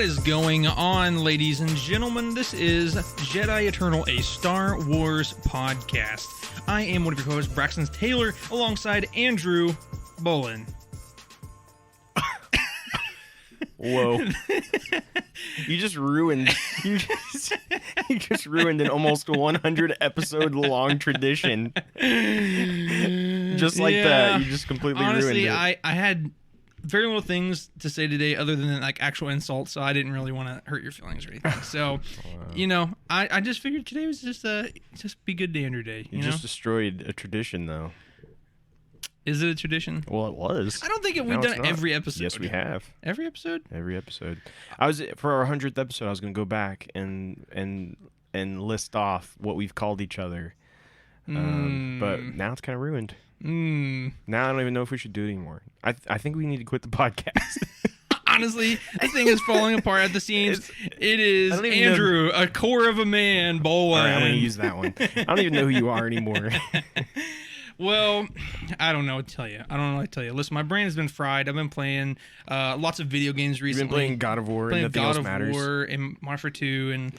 What is going on, ladies and gentlemen? This is Jedi Eternal, a Star Wars podcast. I am one of your hosts, Braxton Taylor, alongside Andrew Bolin. Whoa. You just ruined an almost 100 episode long tradition. Just like that. You just completely ruined it. I had very little things to say today other than like actual insults, so I didn't really want to hurt your feelings or anything. So, you know, I just figured today was just be good to Andrew Day. You know? Just destroyed a tradition, though. Is it a tradition? Well, it was. I don't think we've done it every episode. Yes, we have. Every episode? Every episode. For our 100th episode, I was going to go back and list off what we've called each other. But now it's kind of ruined. Now I don't even know if we should do it anymore. I think we need to quit the podcast. Honestly, this thing is falling apart at the seams. It is Andrew, a core of a man, Bolin. All right, I'm going to use that one. I don't even know who you are anymore. Well, I don't know what to tell you. Listen, my brain has been fried. I've been playing lots of video games recently. You've been playing God of War and nothing else matters. God of War and Modern Warfare 2 and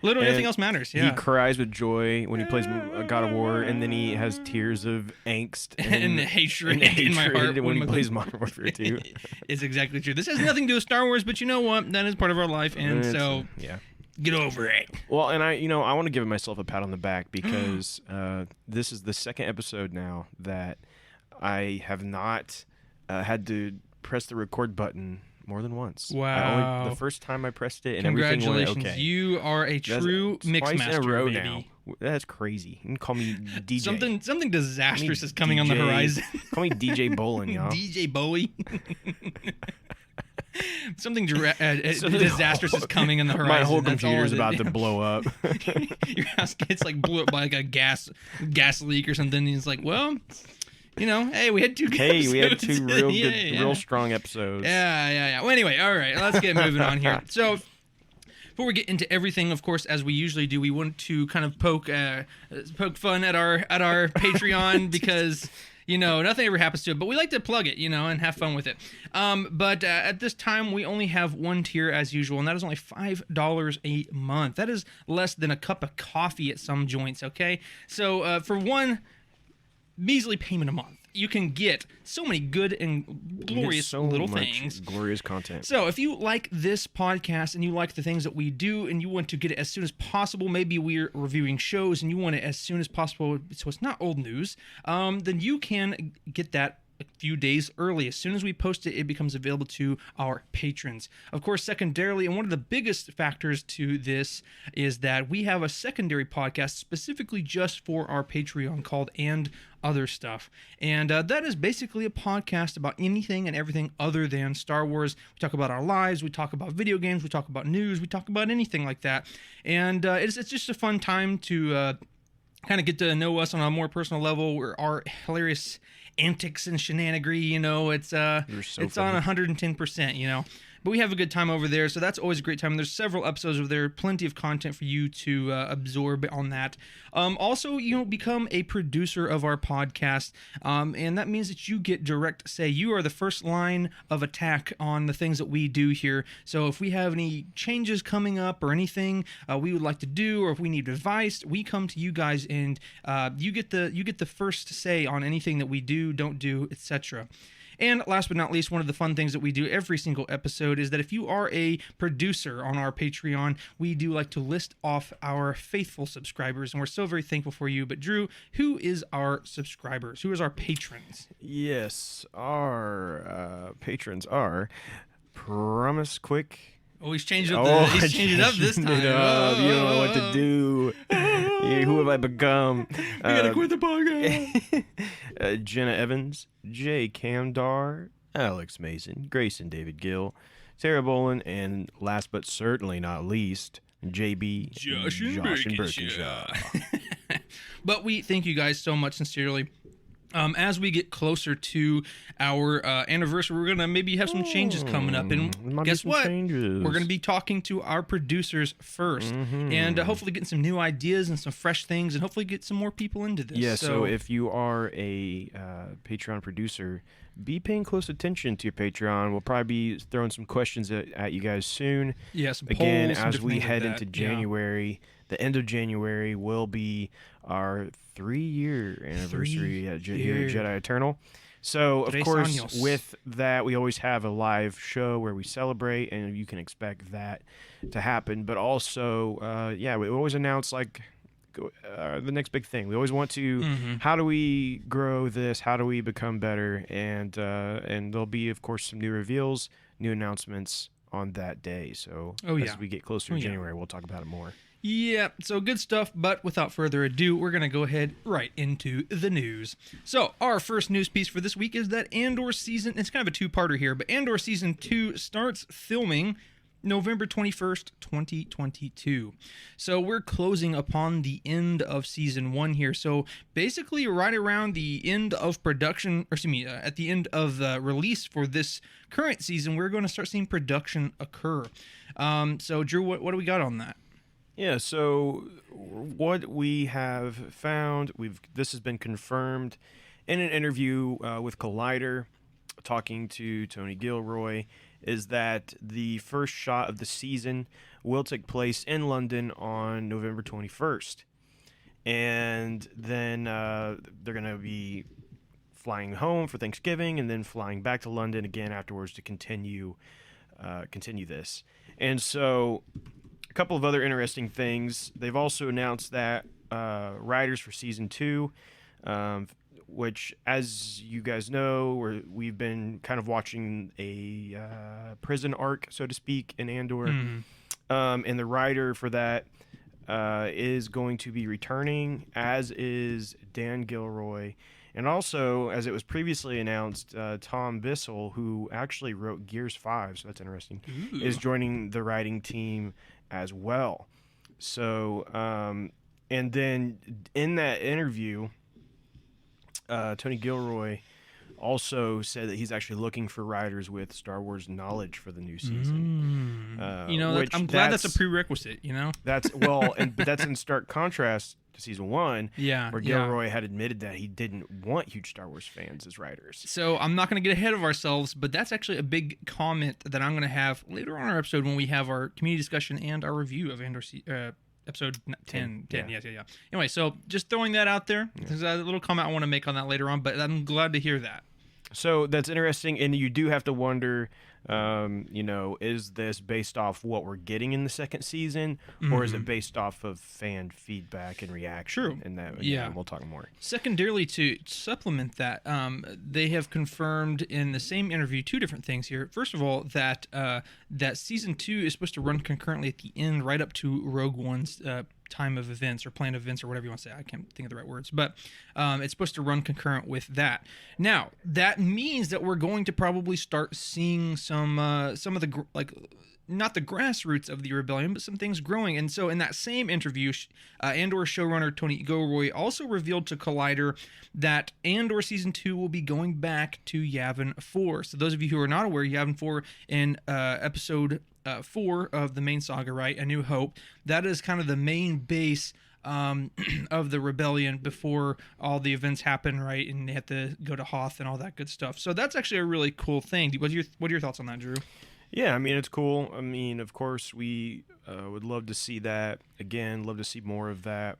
literally nothing else matters. Yeah. He cries with joy when he plays God of War, and then he has tears of angst and hatred in my heart when he plays Modern Warfare 2. It's exactly true. This has nothing to do with Star Wars, but you know what? That is part of our life, and so yeah. Get over it. Well, and I want to give myself a pat on the back because this is the second episode now that I have not had to press the record button more than once. Wow. The first time I pressed it and congratulations. Everything went okay. You are a true mix master, in a row baby. Now. That's crazy. You can call me DJ. Something disastrous is coming on the horizon. Call me DJ Bolin, y'all. DJ Bowie. Something disastrous is coming on the horizon. My whole computer is about to blow up. Your house gets like blew up by like a gas leak or something. And it's like, well, you know, hey, we had two real good, real strong episodes. Yeah. Well, anyway, all right, let's get moving on here. So, before we get into everything, of course, as we usually do, we want to kind of poke fun at our Patreon because, you know, nothing ever happens to it, but we like to plug it, you know, and have fun with it. But at this time, we only have one tier as usual, and that is only $5 a month. That is less than a cup of coffee at some joints, okay? So for one measly payment a month, you can get so many good and glorious little things. Glorious content. So if you like this podcast and you like the things that we do and you want to get it as soon as possible, maybe we're reviewing shows and you want it as soon as possible so it's not old news, then you can get that a few days early. As soon as we post it, it becomes available to our patrons. Of course, secondarily, and one of the biggest factors to this is that we have a secondary podcast specifically just for our Patreon called And Other Stuff. And that is basically a podcast about anything and everything other than Star Wars. We talk about our lives, we talk about video games, we talk about news, we talk about anything like that. And it's just a fun time to kind of get to know us on a more personal level. We're our hilarious antics and shenanigans, you know, it's on 110%, you know, but we have a good time over there, so that's always a great time. There's several episodes over there, plenty of content for you to absorb on that. Also, you know, become a producer of our podcast, and that means that you get direct say. You are the first line of attack on the things that we do here. So if we have any changes coming up or anything we would like to do, or if we need advice, we come to you guys, and you get the first say on anything that we do, don't do, etc. And last but not least, one of the fun things that we do every single episode is that if you are a producer on our Patreon, we do like to list off our faithful subscribers, and we're so very thankful for you. But Drew, who is our subscribers? Who is our patrons? Yes, our patrons are Promise Quick. Oh, he's changed up this time. You don't know what to do. Who have I become? You gotta quit the podcast. Jenna Evans, Jay Camdar, Alex Mason, Grayson David Gill, Sarah Bolin, and last but certainly not least, JB Josh and Birkinshaw. But we thank you guys so much sincerely As we get closer to our anniversary, we're going to maybe have some changes coming up. And guess what? Changes. We're going to be talking to our producers first and hopefully getting some new ideas and some fresh things and hopefully get some more people into this. Yeah, so if you are a Patreon producer, be paying close attention to your Patreon. We'll probably be throwing some questions at you guys soon. Yeah, some Again, polls, some as we different head things into like that. January, the end of January will be our 3-year anniversary here at Jedi Eternal. So, of 3 course, años. with that, we always have a live show where we celebrate, and you can expect that to happen. But also, we always announce, like, the next big thing. We always want to, how do we grow this? How do we become better? And there'll be, of course, some new reveals, new announcements on that day. So as we get closer to January, we'll talk about it more. Yeah, so good stuff, but without further ado, we're going to go ahead right into the news. So, our first news piece for this week is that Andor season, it's kind of a two-parter here, but Andor season 2 starts filming November 21st, 2022. So we're closing upon the end of season 1 here. So basically right around the end of production, or excuse me, at the end of the release for this current season, we're going to start seeing production occur. So Drew, what do we got on that? Yeah, so what we have found, this has been confirmed in an interview with Collider, talking to Tony Gilroy, is that the first shot of the season will take place in London on November 21st. And then they're going to be flying home for Thanksgiving and then flying back to London again afterwards to continue this. And so a couple of other interesting things. They've also announced that writers for season 2, which, as you guys know, we've been kind of watching a prison arc, so to speak, in Andor. And the writer for that is going to be returning, as is Dan Gilroy. And also, as it was previously announced, Tom Bissell, who actually wrote Gears 5, so that's interesting, is joining the writing team as well. So, and then in that interview, Tony Gilroy also said that he's actually looking for writers with Star Wars knowledge for the new season. I'm glad that's a prerequisite. That's but that's in stark contrast to season 1, where Gilroy had admitted that he didn't want huge Star Wars fans as writers. So I'm not going to get ahead of ourselves, but that's actually a big comment that I'm going to have later on in our episode when we have our community discussion and our review of Andor episode 10. Yeah. Anyway, so just throwing that out there. There's a little comment I want to make on that later on, but I'm glad to hear that. So that's interesting, and you do have to wonder, is this based off what we're getting in the second season, or is it based off of fan feedback and reaction? True. And that, we'll talk more. Secondarily, to supplement that, they have confirmed in the same interview 2 different things here. First of all, that season 2 is supposed to run concurrently at the end, right up to Rogue One's time of events or plan of events or whatever you want to say. I can't think of the right words, but it's supposed to run concurrent with that. Now, that means that we're going to probably start seeing some of the not the grassroots of the rebellion, but some things growing. And so in that same interview, Andor showrunner Tony Gilroy also revealed to Collider that Andor Season 2 will be going back to Yavin 4. So those of you who are not aware, Yavin 4 in episode 4 of the main saga, right, A New Hope, that is kind of the main base of the rebellion before all the events happen, right, and they have to go to Hoth and all that good stuff. So that's actually a really cool thing. What are your thoughts on that, Drew? Yeah, I mean, it's cool. I mean, of course, we would love to see that. Again, love to see more of that.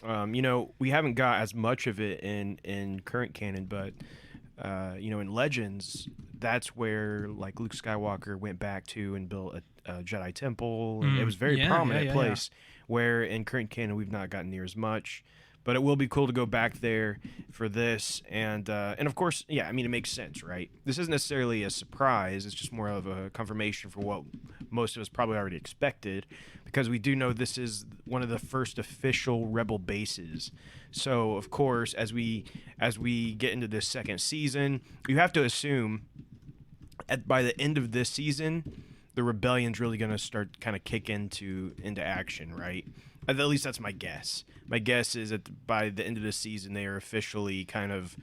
We haven't got as much of it in current canon, but, in Legends, that's where, like, Luke Skywalker went back to and built a Jedi temple. And it was a very prominent place where in current canon we've not gotten near as much. But it will be cool to go back there for this. And of course, it makes sense, right? This isn't necessarily a surprise. It's just more of a confirmation for what most of us probably already expected, because we do know this is one of the first official Rebel bases. So, of course, as we get into this second season, you have to assume by the end of this season, the rebellion's really going to start kind of kick into action, right? At least that's my guess. My guess is that by the end of the season, they are officially kind of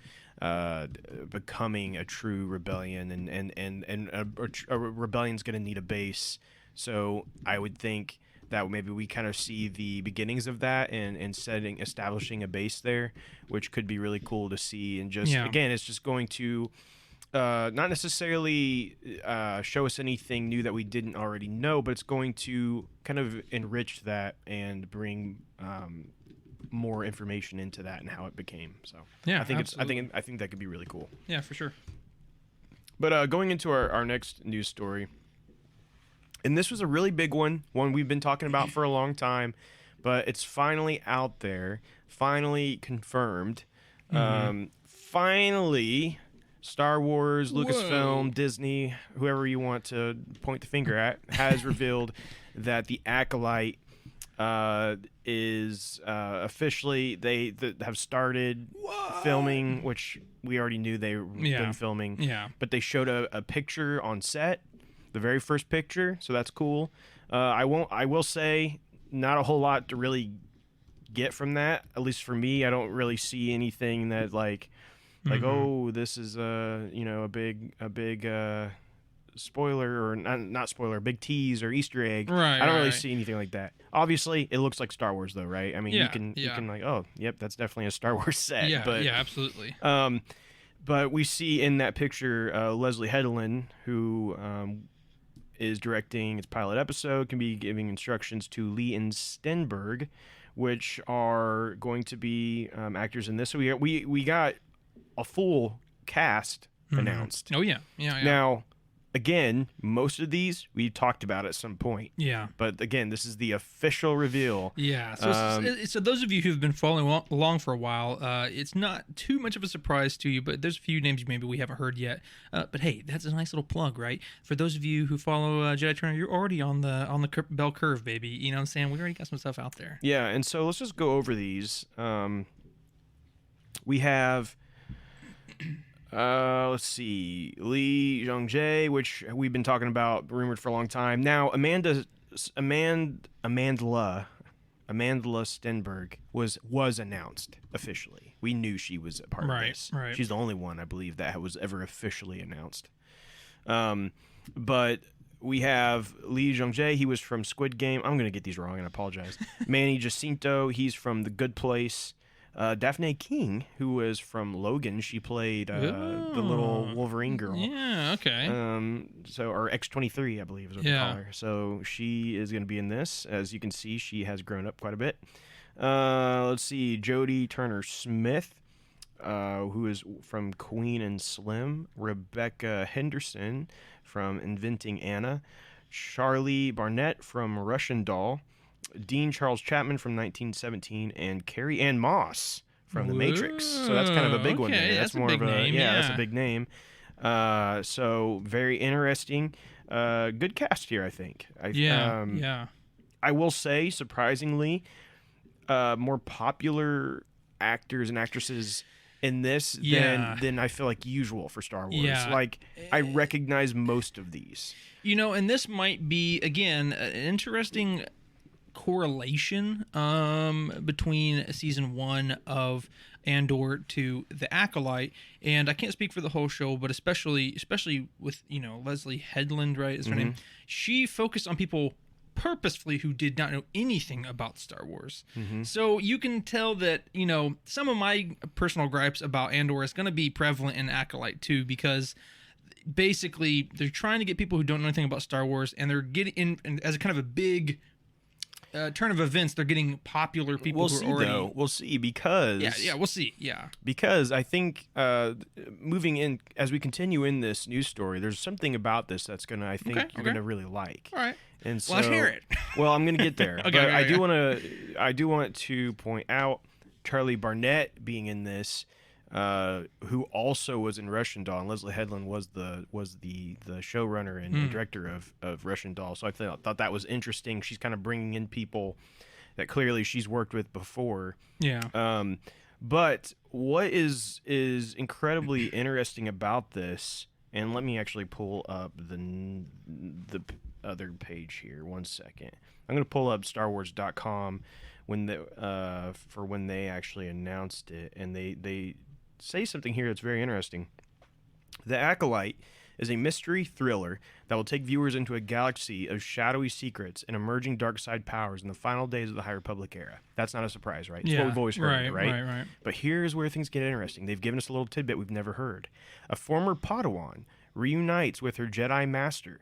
becoming a true rebellion, and a rebellion's going to need a base. So I would think that maybe we kind of see the beginnings of that and establishing a base there, which could be really cool to see. And just again, it's just going to not necessarily show us anything new that we didn't already know, but it's going to kind of enrich that and bring more information into that and how it became. So I think I think that could be really cool. Yeah, for sure. But going into our next news story, and this was a really big one we've been talking about for a long time, but it's finally out there, finally confirmed. Finally, Star Wars, Lucasfilm, Disney, whoever you want to point the finger at, has revealed that the Acolyte is officially, they have started filming, which we already knew they were been filming. Yeah. But they showed a picture on set, the very first picture, so that's cool. I will say, not a whole lot to really get from that. At least for me, I don't really see anything that like oh, this is a big spoiler, or not spoiler, big tease or Easter egg. Right. I don't really see anything like that. Obviously, it looks like Star Wars though, right? I mean, Yeah, you can like, oh, yep, that's definitely a Star Wars set. Yeah, but, yeah, absolutely. But we see in that picture Leslie Headland, who is directing its pilot episode, can be giving instructions to Lee and Stenberg, which are going to be actors in this. So we got a full cast announced. Oh yeah. Now, again, most of these we talked about at some point. Yeah. But again, this is the official reveal. Yeah. So those of you who've been following along for a while, it's not too much of a surprise to you, but there's a few names maybe we haven't heard yet. But hey, that's a nice little plug, right? For those of you who follow Jedi Turner, you're already on the bell curve, baby. You know what I'm saying? We already got some stuff out there. Yeah, and so let's just go over these. We have. Let's see, Lee Jong-jae, which we've been talking about, rumored for a long time. Now, Amanda Stenberg was announced officially. We knew she was a part of this. Right. She's the only one, I believe, that was ever officially announced. But we have Lee Jong-jae. He was from Squid Game. I'm going to get these wrong, and I apologize. Manny Jacinto. He's from The Good Place. Daphne King, who was from Logan, she played the little Wolverine girl. Yeah, okay. Or X-23, I believe is what they call her. So she is going to be in this. As you can see, she has grown up quite a bit. Let's see, Jodie Turner-Smith, who is from Queen and Slim. Rebecca Henderson from Inventing Anna. Charlie Barnett from Russian Doll. Dean Charles Chapman from 1917, and Carrie Ann Moss from The Matrix. So that's kind of a big one there. That's more of a name. that's a big name. So very interesting. Good cast here, I think. I will say, surprisingly, more popular actors and actresses in this than I feel like usual for Star Wars. Yeah. Like, I recognize most of these. And this might be, again, an interesting correlation between season 1 of Andor to The Acolyte, and I can't speak for the whole show, but especially with Leslie Headland, right, is her name. She focused on people purposefully who did not know anything about Star Wars. So you can tell that some of my personal gripes about Andor is going to be prevalent in Acolyte too, because basically they're trying to get people who don't know anything about Star Wars, and they're getting in as a kind of a big turn of events. They're getting popular people who are already. We'll see, because we'll see. Yeah, because I think moving in as we continue in this news story, there's something about this that's gonna you're gonna really like. All right. And so, let's hear it. Well, I'm gonna get there. Okay, but okay. I do want to point out Charlie Barnett being in this, who also was in Russian Doll, and Leslie Headland was the showrunner and director of Russian Doll. So I thought that was interesting. She's kind of bringing in people that clearly she's worked with before. Yeah. But what is incredibly interesting about this, and let me actually pull up the other page here. One second. I'm going to pull up StarWars.com for when they actually announced it, and they say something here that's very interesting. The Acolyte is a mystery thriller that will take viewers into a galaxy of shadowy secrets and emerging dark side powers in the final days of the High Republic era. That's not a surprise, right? It's what we've always heard, right? But here's where things get interesting. They've given us a little tidbit we've never heard. A former Padawan reunites with her Jedi master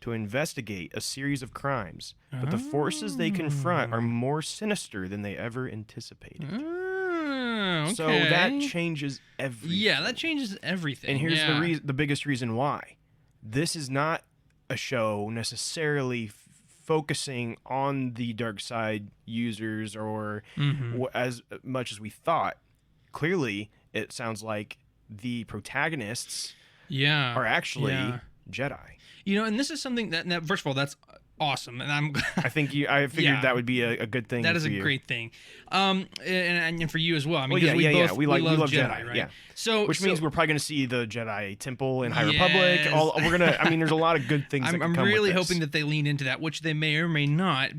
to investigate a series of crimes, but the forces they confront are more sinister than they ever anticipated. Okay. So that changes everything. Yeah, that changes everything. And here's the biggest reason why. This is not a show necessarily focusing on the dark side users or as much as we thought. Clearly, it sounds like the protagonists are actually Jedi. You know, and this is something that first of all, that's awesome, and I figured that would be a good thing. That is a great thing, and for you as well. I mean, we love Jedi, right? Yeah. So which means we're probably going to see the Jedi Temple in High Republic. I mean, there's a lot of good things. I'm really hoping that they lean into that, which they may or may not,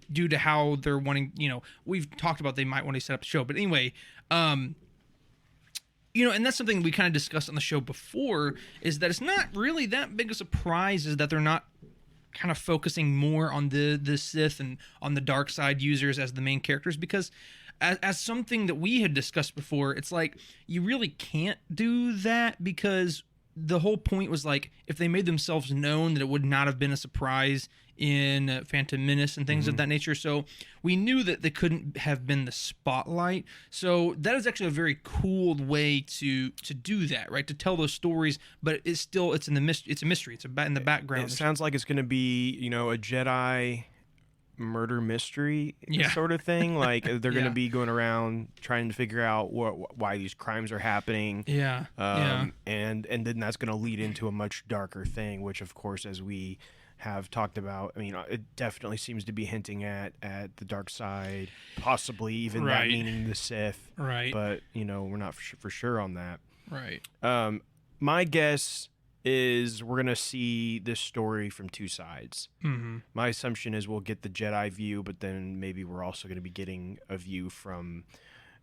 due to how they're wanting. You know, we've talked about they might want to set up the show, but anyway. You know, and that's something we kind of discussed on the show before, is that it's not really that big a surprise is that they're not kind of focusing more on the Sith and on the dark side users as the main characters, because as something that we had discussed before, it's like you really can't do that, because the whole point was like if they made themselves known, that it would not have been a surprise in Phantom Menace and things of that nature. So we knew that they couldn't have been the spotlight. So that is actually a very cool way to do that, right? To tell those stories, but it's in the mystery. It's a mystery. It's in the background. It sounds like it's going to be, you know, a Jedi murder mystery sort of thing. Like they're going to be going around trying to figure out why these crimes are happening. And then that's going to lead into a much darker thing, which of course, as we have talked about, I mean, it definitely seems to be hinting at the dark side, possibly even that meaning the Sith. Right. But, you know, we're not for sure on that. Right. My guess is we're going to see this story from two sides. My assumption is we'll get the Jedi view, but then maybe we're also going to be getting a view from,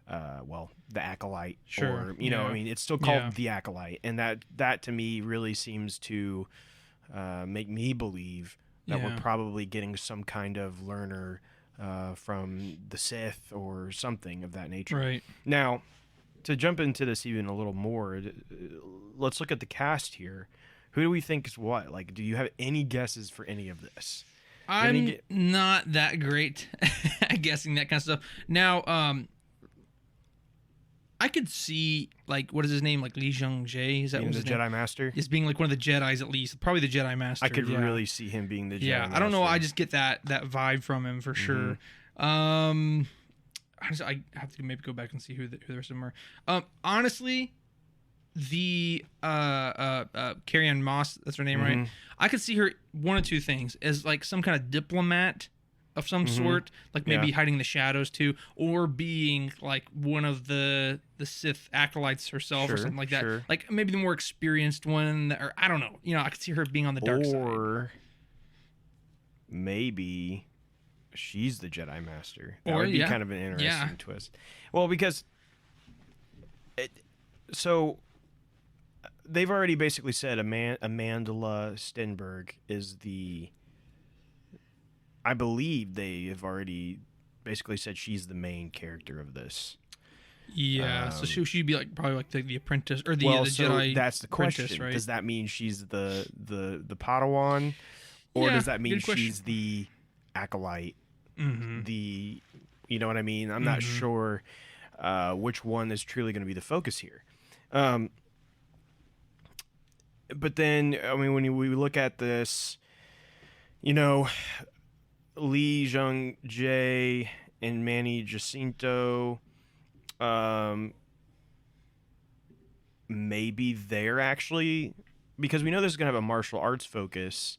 the Acolyte. Sure. Or, you know, I mean, it's still called the Acolyte. And that to me really seems to make me believe that we're probably getting some kind of learner from the Sith or something of that nature. Right. Now, to jump into this even a little more, let's look at the cast here. Who do we think is what? Like, do you have any guesses for any of this? I'm not that great at guessing that kind of stuff. Now, I could see, like, what is his name? Like Li Jung-jae? Is that the Jedi Master? Is being like one of the Jedis at least. Probably the Jedi Master. I could really see him being the Jedi Master. I don't know. I just get that vibe from him for sure. I have to maybe go back and see who the rest of them are. Honestly, the Carrie-Anne Moss, that's her name, right? I could see her one of two things, as like some kind of diplomat of some sort, like maybe hiding the shadows too, or being like one of the Sith acolytes herself or something like that. Like maybe the more experienced one, or I don't know. You know, I could see her being on the dark side. Or maybe she's the Jedi Master. That would be kind of an interesting twist. Well, because they've already basically said Amandla Stenberg is the. I believe they have already basically said she's the main character of this. Yeah, so she'd be like probably like the apprentice or the Jedi. That's the question. Right? Does that mean she's the Padawan, or does that mean she's the Acolyte? The, you know what I mean? I'm not sure which one is truly going to be the focus here. But then, I mean, when we look at this, you know, Li Jung-jae and Manny Jacinto, maybe they're actually, because we know this is going to have a martial arts focus,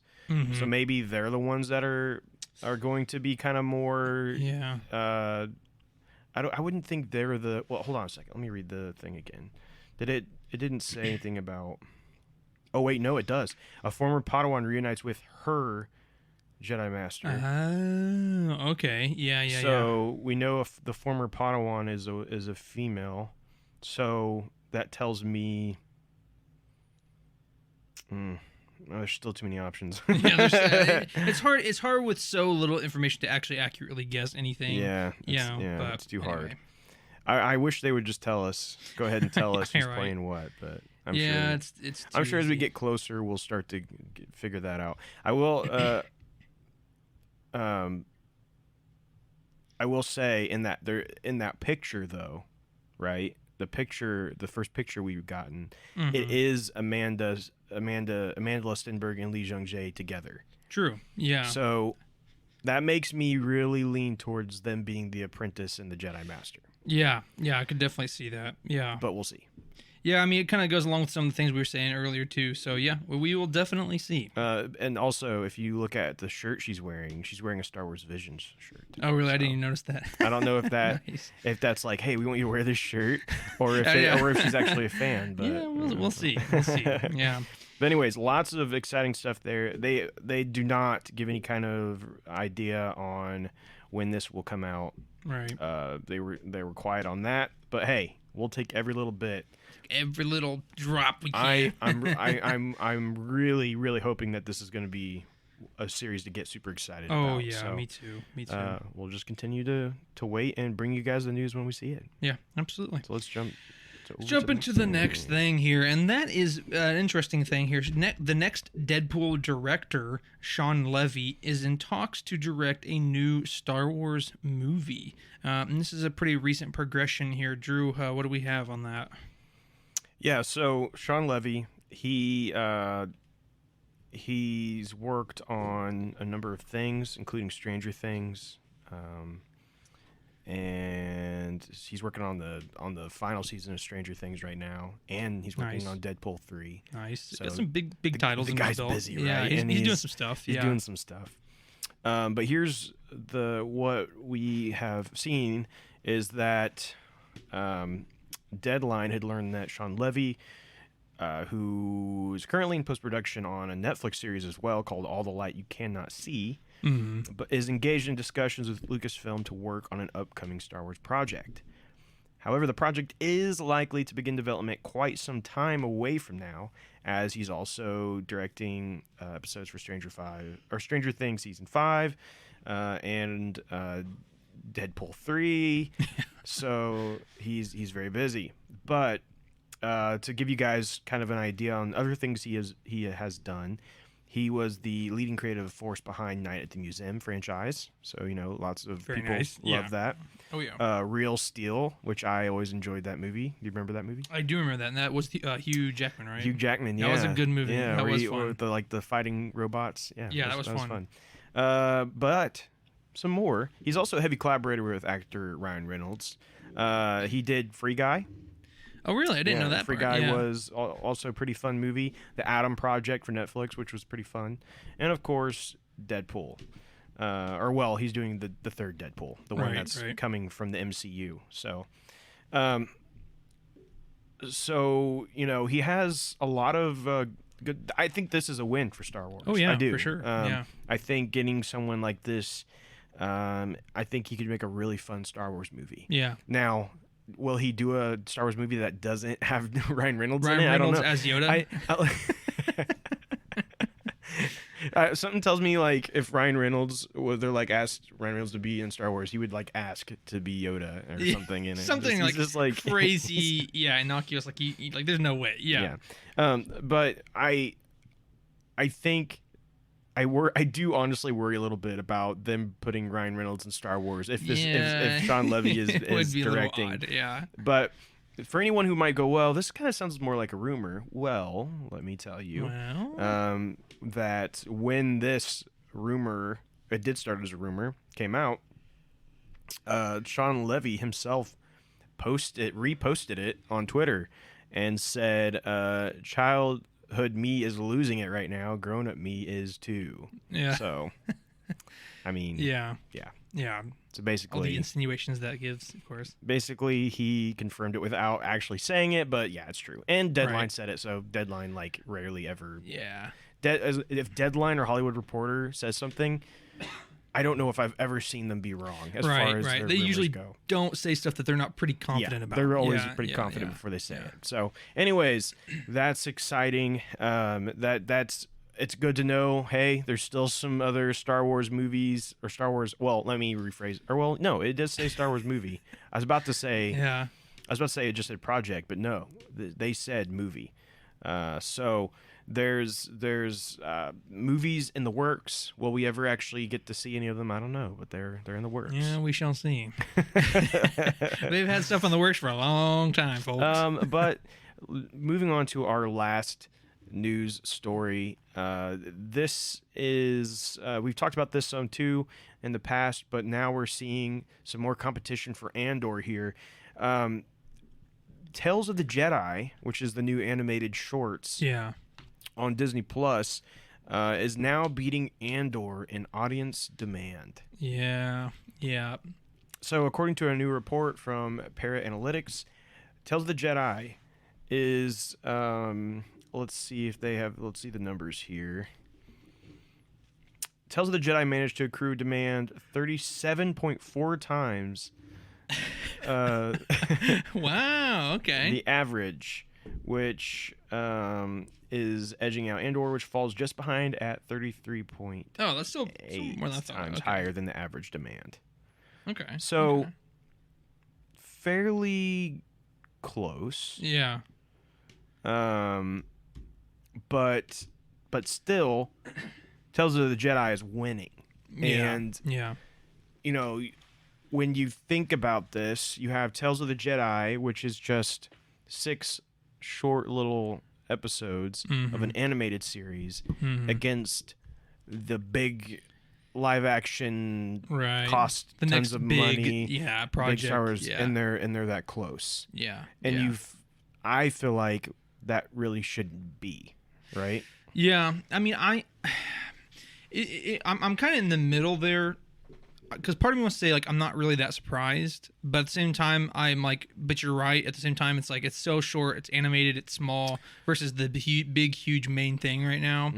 so maybe they're the ones that are going to be kind of more. I wouldn't think they're the. Well, hold on a second. Let me read the thing again. It didn't say anything about. Oh wait, no, it does. A former Padawan reunites with her Jedi Master. Okay. Yeah. So we know if the former Padawan is a female, so that tells me. There's still too many options. It's hard. It's hard with so little information to actually accurately guess anything. Yeah. But it's too anyway. hard. I wish they would just tell us. Go ahead and tell us who's Right. playing what. But I'm it's. I'm too sure as we easy. get closer, we'll start to figure that out. I will. I will say in that picture though, right? The first picture we've gotten, it is Amanda Stenberg and Lee Jung-jae together. True. Yeah. So that makes me really lean towards them being the apprentice and the Jedi Master. Yeah. I could definitely see that. Yeah. But we'll see. Yeah, I mean, it kind of goes along with some of the things we were saying earlier, too. So, yeah, we will definitely see. And also, if you look at the shirt she's wearing a Star Wars Visions shirt. Oh, really? So, I didn't even notice that. I don't know if that Nice. if that's like, hey, we want you to wear this shirt, or if or if she's actually a fan. But yeah, we'll see. We'll see. Yeah. But anyways, lots of exciting stuff there. They do not give any kind of idea on when this will come out. Right. They were quiet on that. But hey, we'll take every little bit. Every little drop we can. I'm really hoping that this is going to be a series to get super excited about. Oh yeah, so, me too. We'll just continue to wait and bring you guys the news when we see it. Yeah, absolutely. So let's jump. Into the next thing here, and that is an interesting thing here. The next Deadpool director, Shawn Levy, is in talks to direct a new Star Wars movie. And this is a pretty recent progression here. Drew, what do we have on that? Yeah, so Shawn Levy, he's worked on a number of things, including Stranger Things, and he's working on the final season of Stranger Things right now, and he's working on Deadpool 3. Nice. So got some big titles. The in guy's his busy, right? Yeah, he's doing some stuff. He's doing some stuff. But here's what we have seen is that Deadline had learned that Shawn Levy, who is currently in post-production on a Netflix series as well called All the Light You Cannot See, but is engaged in discussions with Lucasfilm to work on an upcoming Star Wars project. However, the project is likely to begin development quite some time away from now, as he's also directing episodes for Stranger Things Season 5 and Deadpool 3. So he's very busy. But to give you guys kind of an idea on other things he has done, he was the leading creative force behind Night at the Museum franchise. So, lots of Very people nice. love that. Oh, yeah. Real Steel, which I always enjoyed that movie. Do you remember that movie? I do remember that, and that was Hugh Jackman, right? Hugh Jackman, yeah. That was a good movie. Yeah, that was fun. With the fighting robots. Yeah, that was fun. But some more. He's also a heavy collaborator with actor Ryan Reynolds. He did Free Guy. Oh, really? I didn't know that Free part. Guy was also a pretty fun movie. The Adam Project for Netflix, which was pretty fun. And, of course, Deadpool. He's doing the third Deadpool, the one that's coming from the MCU. So, he has a lot of good. I think this is a win for Star Wars. Oh yeah, I do for sure. I think getting someone like this, I think he could make a really fun Star Wars movie. Yeah. Now, will he do a Star Wars movie that doesn't have Ryan Reynolds in it? Ryan Reynolds I don't know. as Yoda? Something tells me if Ryan Reynolds asked Ryan Reynolds to be in Star Wars, he would ask to be Yoda or something in it. Something just crazy, innocuous. There's no way. Yeah. But I think I do honestly worry a little bit about them putting Ryan Reynolds in Star Wars if Shawn Levy is be directing. A little odd, yeah. But for anyone who might go, well, this kind of sounds more like a rumor. Well, let me tell you that when this rumor, it did start as a rumor, came out, Shawn Levy himself reposted it on Twitter and said, childhood me is losing it right now. Grown-up me is too. Yeah. So, I mean, yeah. So basically, all the insinuations that gives, of course. Basically, he confirmed it without actually saying it, but yeah, it's true. And Deadline said it, so Deadline rarely ever if Deadline or Hollywood Reporter says something, I don't know if I've ever seen them be wrong as far as their They rumors usually go. don't say stuff that they're not pretty confident about. They're always pretty confident before they say it. So, anyways, that's exciting. It's good to know. Hey, there's still some other Star Wars movies or Star Wars. Well, let me rephrase. No, it does say Star Wars movie. I was about to say it just said project, but no, they said movie. So there's movies in the works. Will we ever actually get to see any of them? I don't know, but they're in the works. Yeah, we shall see. They've had stuff in the works for a long time, folks. But moving on to our last news story. This is we've talked about this some too in the past, but now we're seeing some more competition for Andor here. Tales of the Jedi, which is the new animated shorts on Disney Plus, is now beating Andor in audience demand. Yeah. So according to a new report from Para Analytics, Tales of the Jedi is let's see the numbers here. Tales of the Jedi managed to accrue demand 37.4 times. Wow, okay. The average, which is edging out Andor, which falls just behind at 33.8 that's still more than I thought. times higher than the average demand. Okay. So fairly close. Yeah. But still, Tales of the Jedi is winning. Yeah. And you know, when you think about this, you have Tales of the Jedi, which is just 6 short little episodes of an animated series against the big live action cost the tons of money project big Star Wars, and they're that close. And I feel like that really shouldn't be, right? Yeah, I mean, I'm kind of in the middle there, because part of me wants to say, like, I'm not really that surprised, but at the same time, I'm like, but you're right. At the same time, it's like, it's so short, it's animated, it's small, versus the big, huge main thing right now.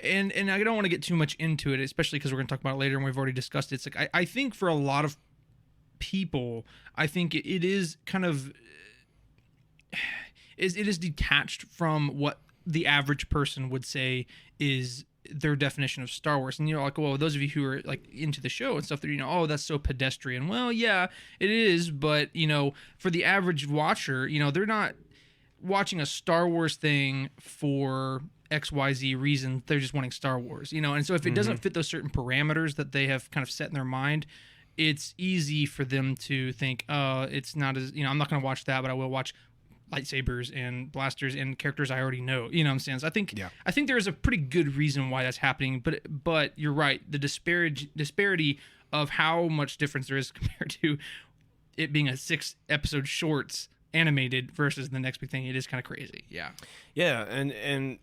And I don't want to get too much into it, especially because we're going to talk about it later, and we've already discussed it. It's like, I think for a lot of people, I think it is kind of, it is detached from what the average person would say is their definition of Star Wars. And like, well, those of you who are like into the show and stuff, that oh, that's so pedestrian. Well, yeah, it is, but for the average watcher, they're not watching a Star Wars thing for XYZ reason. They're just wanting Star Wars, and so if it doesn't fit those certain parameters that they have kind of set in their mind, it's easy for them to think, it's not as, I'm not going to watch that, but I will watch lightsabers and blasters and characters I already know. You know what I'm saying? So I think there's a pretty good reason why that's happening, but you're right. The disparity of how much difference there is compared to it being a 6 episode shorts animated versus the next big thing, it is kind of crazy. Yeah, and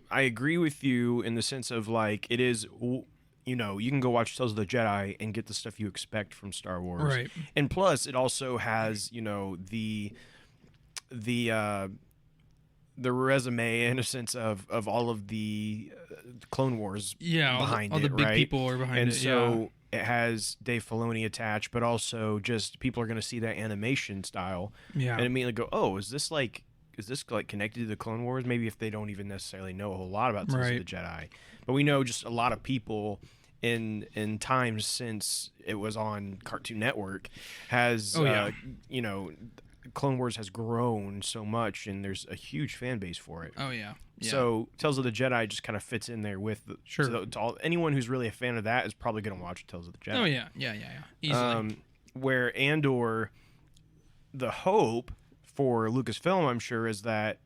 I agree with you in the sense of, like, it is, you can go watch Tales of the Jedi and get the stuff you expect from Star Wars, right? And plus, it also has the resume, in a sense, of all of the Clone Wars behind all the big right? people are behind and it. So it has Dave Filoni attached, but also just people are going to see that animation style and immediately go, oh, is this connected to the Clone Wars? Maybe if they don't even necessarily know a whole lot about Tales of the Jedi. But we know just a lot of people in times since it was on Cartoon Network has Clone Wars has grown so much, and there's a huge fan base for it. Oh yeah. So Tales of the Jedi just kind of fits in there with anyone who's really a fan of that is probably going to watch Tales of the Jedi. Oh yeah. Easily. Where Andor, the hope for Lucasfilm, I'm sure, is that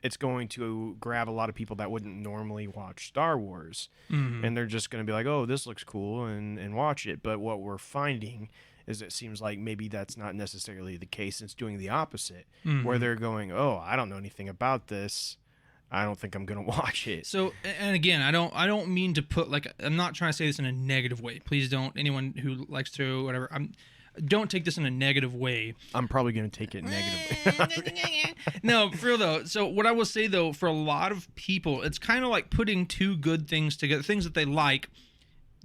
it's going to grab a lot of people that wouldn't normally watch Star Wars, and they're just going to be like, oh, this looks cool, and watch it. But what we're finding is it seems like maybe that's not necessarily the case. It's doing the opposite, where they're going, oh, I don't know anything about this, I don't think I'm going to watch it. So, and again, I don't mean to put, like, I'm not trying to say this in a negative way. Please don't, anyone who likes to, whatever. don't take this in a negative way. I'm probably going to take it negatively. No, for real though. So what I will say though, for a lot of people, it's kind of like putting two good things together, things that they like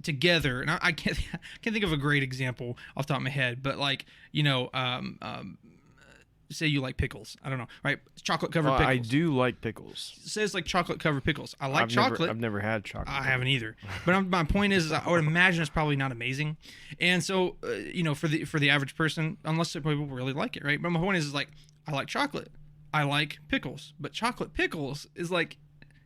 together. And I can't think of a great example off the top of my head, but like, say you like pickles. I don't know, right? Chocolate covered pickles. I do like pickles. It says like chocolate covered pickles. I like chocolate. I've never had chocolate. I haven't either. But my point is, I would imagine it's probably not amazing. And so, for the average person, unless people really like it, right? But my point is like, I like chocolate. I like pickles. But chocolate pickles is like,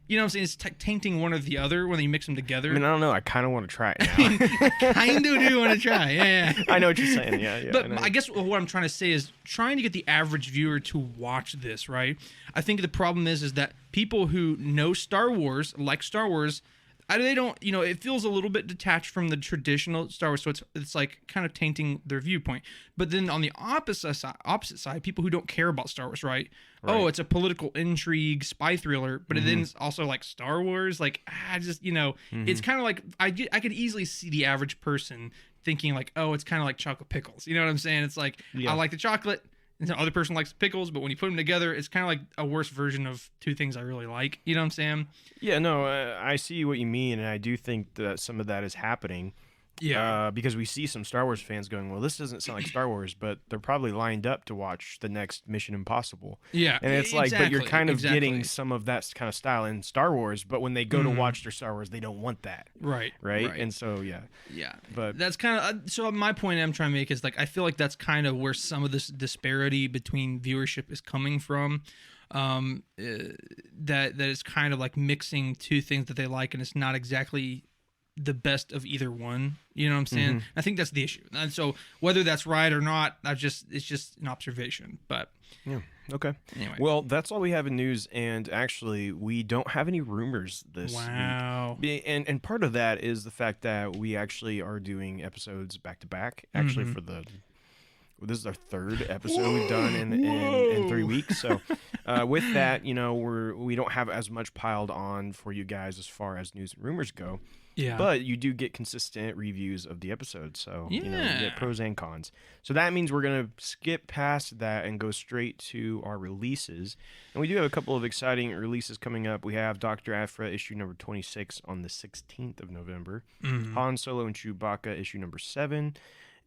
you know what I'm saying? It's tainting one or the other when you mix them together. I mean, I don't know. I kind of want to try it now. I kind of do want to try. Yeah. I know what you're saying. Yeah. But I guess what I'm trying to say is trying to get the average viewer to watch this, right? I think the problem is that people who know Star Wars, like Star Wars, they don't, it feels a little bit detached from the traditional Star Wars, so it's like kind of tainting their viewpoint. But then on the opposite side, people who don't care about Star Wars, right? Oh, it's a political intrigue, spy thriller, but then it's also like Star Wars. Like, it's kind of like I could easily see the average person thinking like, oh, it's kind of like chocolate pickles. You know what I'm saying? It's like, I like the chocolate. And the other person likes pickles, but when you put them together, it's kind of like a worse version of two things I really like. You know what I'm saying? Yeah, no, I see what you mean, and I do think that some of that is happening. Yeah. Because we see some Star Wars fans going, well, this doesn't sound like Star Wars, but they're probably lined up to watch the next Mission Impossible. Yeah. And it's like, but you're kind of getting some of that kind of style in Star Wars, but when they go to watch their Star Wars, they don't want that. Right. And so, yeah. Yeah. But that's kind of, so my point I'm trying to make is like, I feel like that's kind of where some of this disparity between viewership is coming from. That is kind of like mixing two things that they like, and it's not exactly the best of either one. You know what I'm saying? I think that's the issue. And so whether that's right or not, it's just an observation. But yeah, okay. Anyway. Well, that's all we have in news, and actually we don't have any rumors this week. And part of that is the fact that we actually are doing episodes back to back. Actually, this is our third episode we've done in 3 weeks. So with that, we don't have as much piled on for you guys as far as news and rumors go. Yeah. But you do get consistent reviews of the episodes, so you get pros and cons. So that means we're going to skip past that and go straight to our releases. And we do have a couple of exciting releases coming up. We have Dr. Aphra issue number 26 on the 16th of November. Han Solo and Chewbacca issue number 7.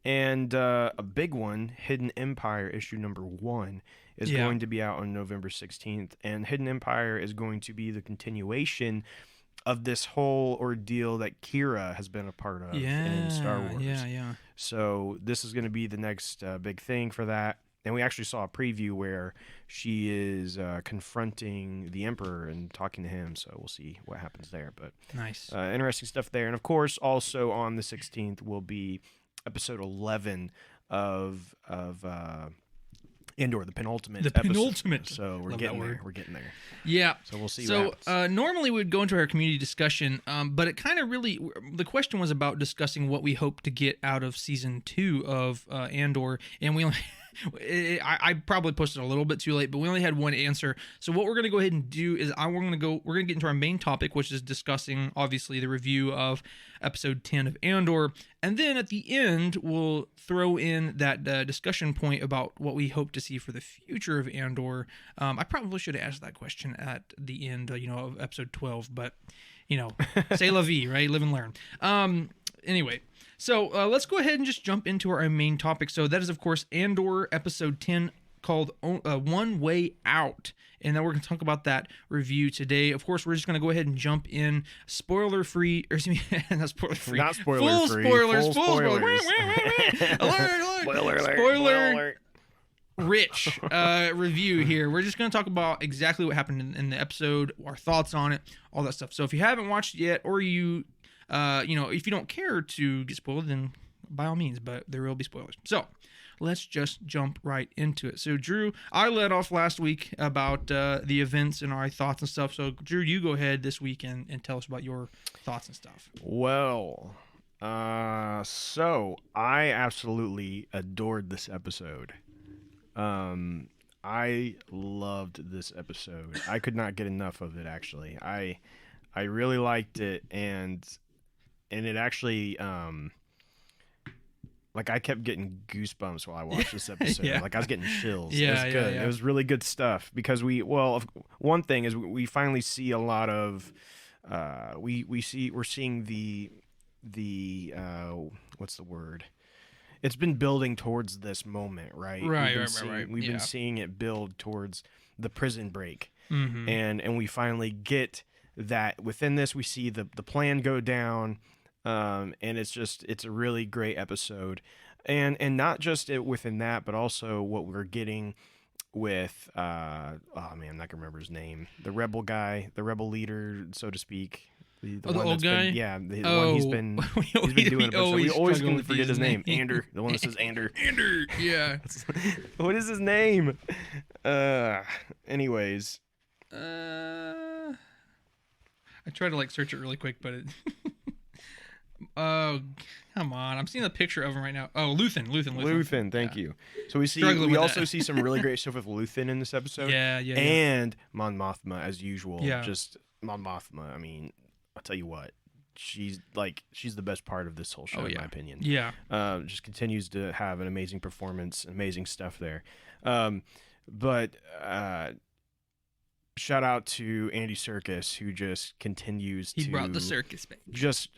And a big one, Hidden Empire issue number 1, is going to be out on November 16th. And Hidden Empire is going to be the continuation of this whole ordeal that Kira has been a part of in Star Wars. Yeah. So this is going to be the next big thing for that. And we actually saw a preview where she is confronting the Emperor and talking to him. So we'll see what happens there. But nice. Interesting stuff there. And of course, also on the 16th will be episode 11 of Andor, the penultimate episode. So we're getting there. We're getting there. Yeah. So we'll see. So normally we'd go into our community discussion, but it kind of really, the question was about discussing what we hope to get out of season 2 of Andor, and we only. I probably posted a little bit too late, but we only had one answer. So what we're going to go ahead and do is we're going to get into our main topic, which is discussing obviously the review of episode 10 of Andor, and then at the end we'll throw in that discussion point about what we hope to see for the future of Andor. I probably should have asked that question at the end, of episode 12, but c'est la vie, right? Live and learn. Anyway. So let's go ahead and just jump into our main topic. So that is, of course, Andor episode 10 called One Way Out. And then we're going to talk about that review today. Of course, we're just going to go ahead and jump in spoiler-free. Or excuse me, not spoiler-free. Not spoiler-free. Full spoilers. Alert. Spoiler rich review here. We're just going to talk about exactly what happened in the episode, our thoughts on it, all that stuff. So if you haven't watched it yet, or you... if you don't care to get spoiled, then by all means, but there will be spoilers. So let's just jump right into it. So Drew, I led off last week about the events and our thoughts and stuff. So Drew, you go ahead this week and tell us about your thoughts and stuff. Well, so I absolutely adored this episode. I loved this episode. I could not get enough of it, actually. I really liked it, and it actually Like I kept getting goosebumps while I watched this episode. Yeah. Like I was getting chills. Yeah, it was good. yeah. It was really good stuff because one thing is we finally see a lot of we're seeing the what's the word? It's been building towards this moment, right? Right. We've been seeing it build towards the prison break. Mm-hmm. And we finally get that within this. We see the plan go down, and it's a really great episode, and not just within that, but also what we're getting with oh man, I'm not gonna remember his name, the rebel guy, the rebel leader, so to speak. The one old guy? The one he's been doing a bunch of. We always can forget his name. Andor, the one that says Andor. Andor, yeah. What is his name? Anyways. I tried to search it really quick, but it. Oh, come on! I'm seeing a picture of him right now. Oh, Luthen. Thank you. So we also see some really great stuff with Luthen in this episode. Yeah. And Mon Mothma as usual. Yeah. Just Mon Mothma. I mean, I'll tell you what. She's the best part of this whole show, in my opinion. Yeah. Just continues to have an amazing performance, amazing stuff there. But shout out to Andy Serkis, who just continues to brought the circus back. Just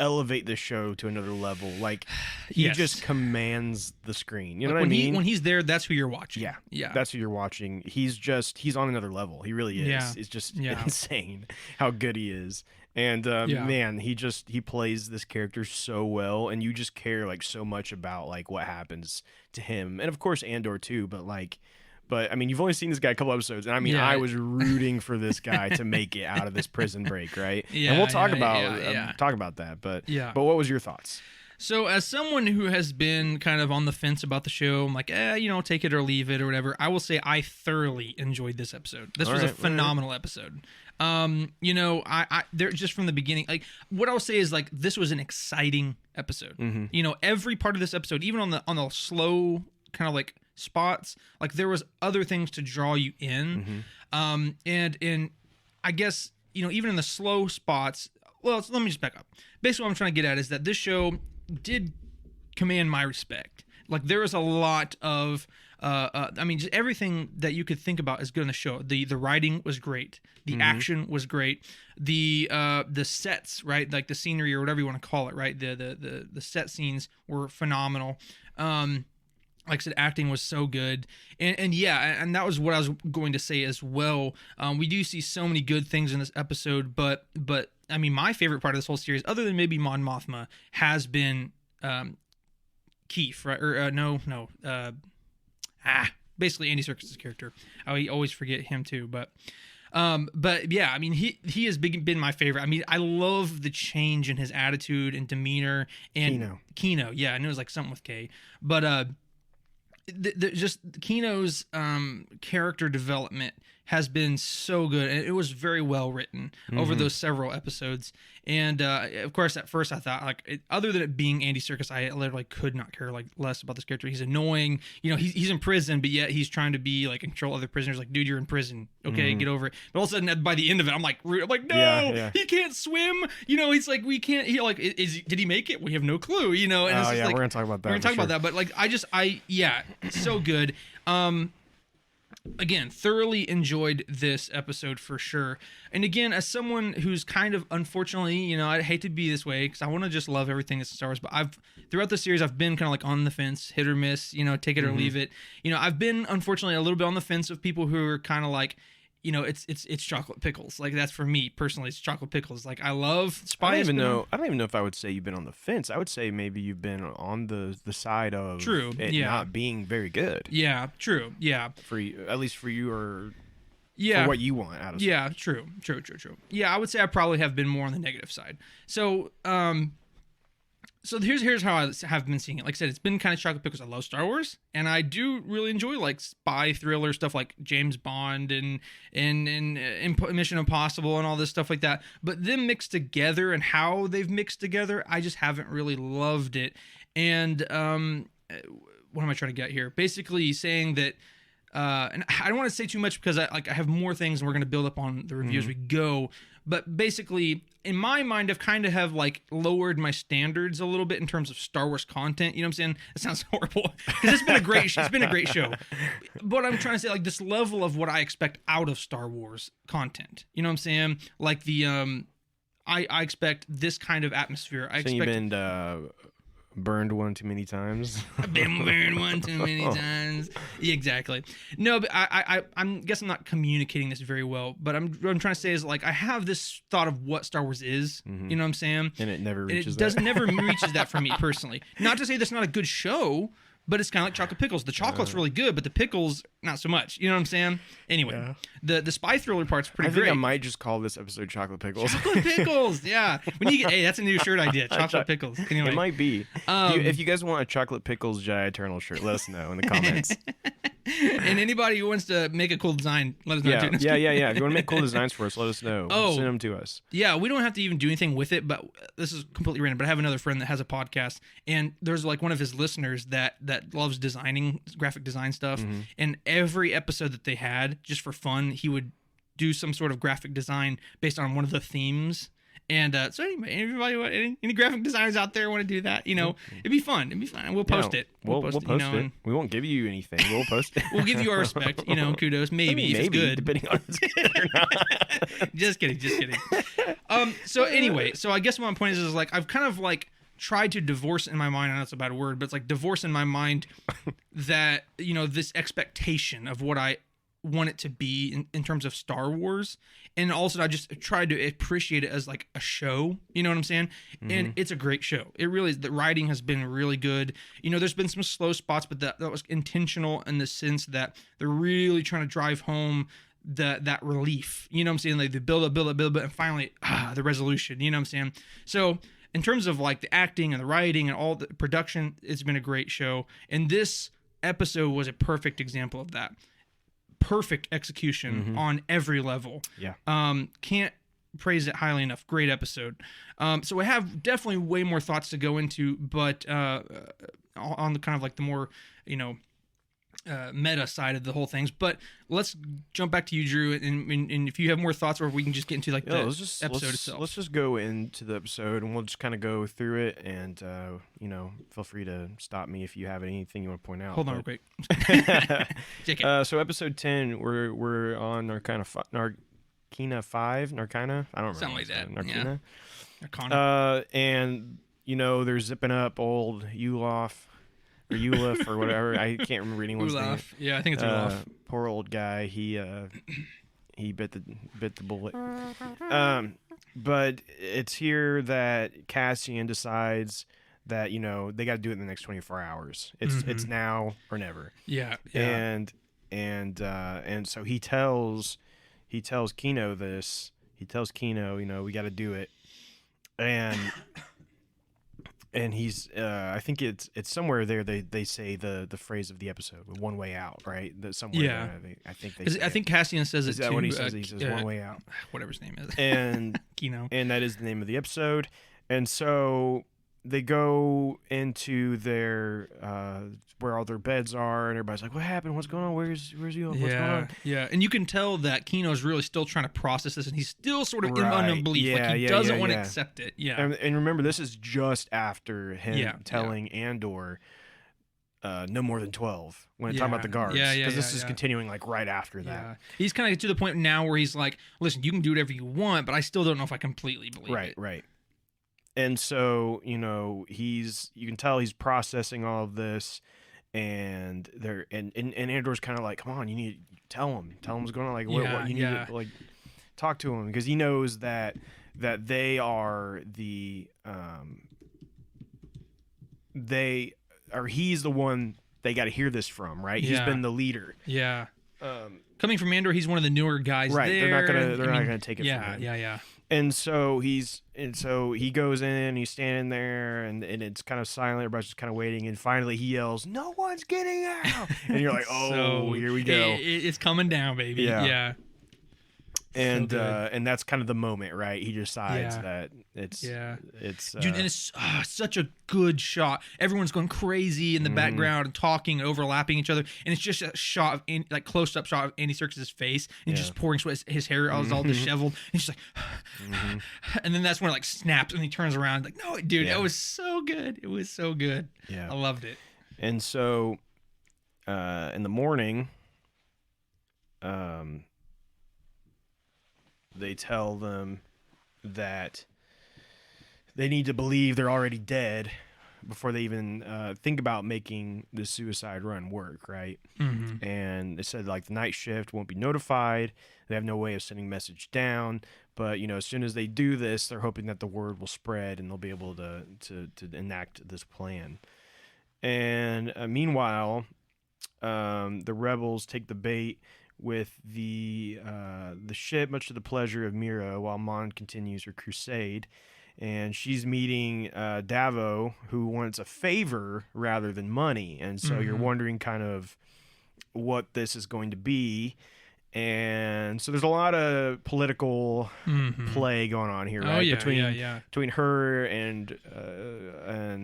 elevate the show to another level. Like he just commands the screen. You know what I mean? When he's there, that's who you're watching. Yeah. That's who you're watching. He's on another level. He really is. Yeah. It's just insane how good he is. And man, he plays this character so well, and you just care so much about what happens to him, and of course Andor too. But I mean, you've only seen this guy a couple episodes, and I mean, I was rooting for this guy to make it out of this prison break, right? Yeah, and we'll talk about that. But what was your thoughts? So, as someone who has been kind of on the fence about the show, I'm like, take it or leave it or whatever. I will say I thoroughly enjoyed this episode. This was a phenomenal episode. There just from the beginning, what I'll say is this was an exciting episode. Mm-hmm. Every part of this episode, even on the slow kind of spots, there was other things to draw you in. Mm-hmm. And I guess, even in the slow spots, well, let me just back up. Basically what I'm trying to get at is that this show did command my respect. There was a lot of just everything that you could think about is good in the show. The writing was great. The action was great. The sets, right? The scenery or whatever you want to call it, right? The set scenes were phenomenal. Like I said, acting was so good. And that was what I was going to say as well. We do see so many good things in this episode, but I mean, my favorite part of this whole series, other than maybe Mon Mothma, has been Keith, right? Or basically Andy Serkis' character. I always forget him too, but yeah, I mean, he has been my favorite. I mean, I love the change in his attitude and demeanor. And Kino, yeah, I knew it was something with K, but just Kino's character development has been so good, and it was very well written over those several episodes. And of course, at first I thought, other than it being Andy Serkis, I literally could not care less about this character. He's annoying. He's in prison, but yet he's trying to be control other prisoners. Dude, you're in prison. Okay, get over it. But all of a sudden, by the end of it, I'm no, he can't swim. He's we can't. Did he make it? We have no clue. And it's we're gonna talk about that. We're gonna talk about that. But so good. Again, thoroughly enjoyed this episode for sure. And again, as someone who's kind of, unfortunately, I hate to be this way because I want to just love everything that's Star Wars, but throughout the series, I've been kind of on the fence, hit or miss, take it or leave it. I've been, unfortunately, a little bit on the fence of people who are kind of it's chocolate pickles. That's for me personally. It's chocolate pickles. I love spice. I don't even know if I would say you've been on the fence. I would say maybe you've been on the side of not being very good. Yeah, true. Yeah, at least for you or for what you want out of. Yeah, true. Yeah, I would say I probably have been more on the negative side. So So here's how I have been seeing it. Like I said, it's been kind of chocolate pickles. I love Star Wars, and I do really enjoy spy thriller stuff like James Bond and Mission Impossible and all this stuff like that. But them mixed together and how they've mixed together, I just haven't really loved it. And what am I trying to get here? Basically saying that, and I don't want to say too much because I have more things, and we're going to build up on the review as we go. But basically, in my mind, I've kind of have like lowered my standards a little bit in terms of Star Wars content. You know what I'm saying? It sounds horrible because it's been a great show. But I'm trying to say like this level of what I expect out of Star Wars content. You know what I'm saying? Like the I expect this kind of atmosphere. You've been burned one too many times. I've been burned one too many times. Yeah, exactly. No, but I'm guess I'm not communicating this very well. But what I'm trying to say is like I have this thought of what Star Wars is. You know what I'm saying? And it never reaches never reaches that for me personally. Not to say that's not a good show, but it's kind of like chocolate pickles. The chocolate's really good, but the pickles not so much. You know what I'm saying? Anyway, the spy thriller part's pretty great. I think I might just call this episode Chocolate Pickles. Chocolate pickles, yeah. When you get, hey, that's a new shirt idea. Chocolate pickles. Anyway. It might be. If you guys want a Chocolate Pickles Jedi Eternal shirt, let us know in the comments. And anybody who wants to make a cool design, let us know too. Yeah. If you want to make cool designs for us, let us know. Send them to us. Yeah, we don't have to even do anything with it, but this is completely random. But I have another friend that has a podcast, and there's like one of his listeners that loves designing, graphic design stuff. And every episode that they had, just for fun, he would do some sort of graphic design based on one of the themes. And so anyway, anybody, any graphic designers out there want to do that? You know, it'd be fun. We'll post it. We'll post it. We won't give you anything. We'll post it. We'll give you our respect. You know, kudos. Maybe if it's good, depending on if it's good or not. Just kidding. So anyway, so I guess what my point is like I've kind of like tried to divorce in my mind. I know it's a bad word, but it's like divorce in my mind that this expectation of what I want it to be in terms of Star Wars, and also I just tried to appreciate it as like a show, you know what I'm saying? And it's a great show. It really is. The writing has been really good. There's been some slow spots, but that was intentional in the sense that they're really trying to drive home that relief, you know what I'm saying? Like the build up, and finally the resolution, you know what I'm saying? So in terms of like the acting and the writing and all the production, it's been a great show, and this episode was a perfect example of that. Perfect execution on every level. Yeah. Can't praise it highly enough. Great episode. So I have definitely way more thoughts to go into, but on the kind of like the more, meta side of the whole things. But let's jump back to you, Drew, and if you have more thoughts, or if we can just get into like the episode itself. Let's just go into the episode, and we'll just kind of go through it, and feel free to stop me if you have anything you want to point out. Hold on real quick. So episode 10, we're on Narkina 5. I don't remember. Something like that. Narkina. Yeah. Narkina. And they're zipping up old Ulaf or whatever. I can't remember anyone's name. Yeah, I think it's Ulaf. Poor old guy. He bit the bullet. But it's here that Cassian decides that they got to do it in the next 24 hours. It's now or never. Yeah. And so he tells Kino this. He tells Kino, we got to do it. And he's I think it's somewhere there they say the phrase of the episode, one way out, right? Somewhere there, I think Cassian says it too. Is that what he says? He says one way out. Whatever his name is. And Kino. And that is the name of the episode. And so they go into their where all their beds are, and everybody's like, "What happened? What's going on? Where's he? What's going on?" Yeah, and you can tell that Kino's really still trying to process this, and he's still sort of in unbelief. He doesn't want to accept it. Yeah, and remember, this is just after him telling Andor no more than 12 when talking about the guards. Because this is continuing like right after that. Yeah. He's kind of to the point now where he's like, "Listen, you can do whatever you want, but I still don't know if I completely believe it." Right. And so, you can tell he's processing all of this, and Andor's kind of like, "Come on, you need to tell him what's going on. Like, what you need to like talk to him," because he knows that they are he's the one they got to hear this from, right? Yeah. He's been the leader. Yeah. Coming from Andor, he's one of the newer guys. Right. There. They're not gonna take it from him. Yeah. And so he goes in, he's standing there, and it's kind of silent. Everybody's just kind of waiting, and finally he yells, "No one's getting out!" And you're like, "Oh, here we go. It's coming down, baby." Yeah. And good. and that's kind of the moment, right? He decides Yeah. that it's Dude, and it's such a good shot. Everyone's going crazy in the background and talking, overlapping each other, and it's just a shot of like close up shot of Andy Serkis's face, and he's just pouring sweat. His hair is all disheveled, and he's just like, and then that's when it like snaps, and he turns around like, no, dude, it was so good. It was so good. Yeah, I loved it. And so, in the morning, they tell them that they need to believe they're already dead before they even think about making the suicide run work, right? And they said like the night shift won't be notified. They have no way of sending message down, but as soon as they do this, they're hoping that the word will spread and they'll be able to enact this plan. And meanwhile, the rebels take the bait with the ship, much to the pleasure of Mira, while Mon continues her crusade. And she's meeting Davo, who wants a favor rather than money. And so you're wondering kind of what this is going to be. And so there's a lot of political play going on here, right? Between her and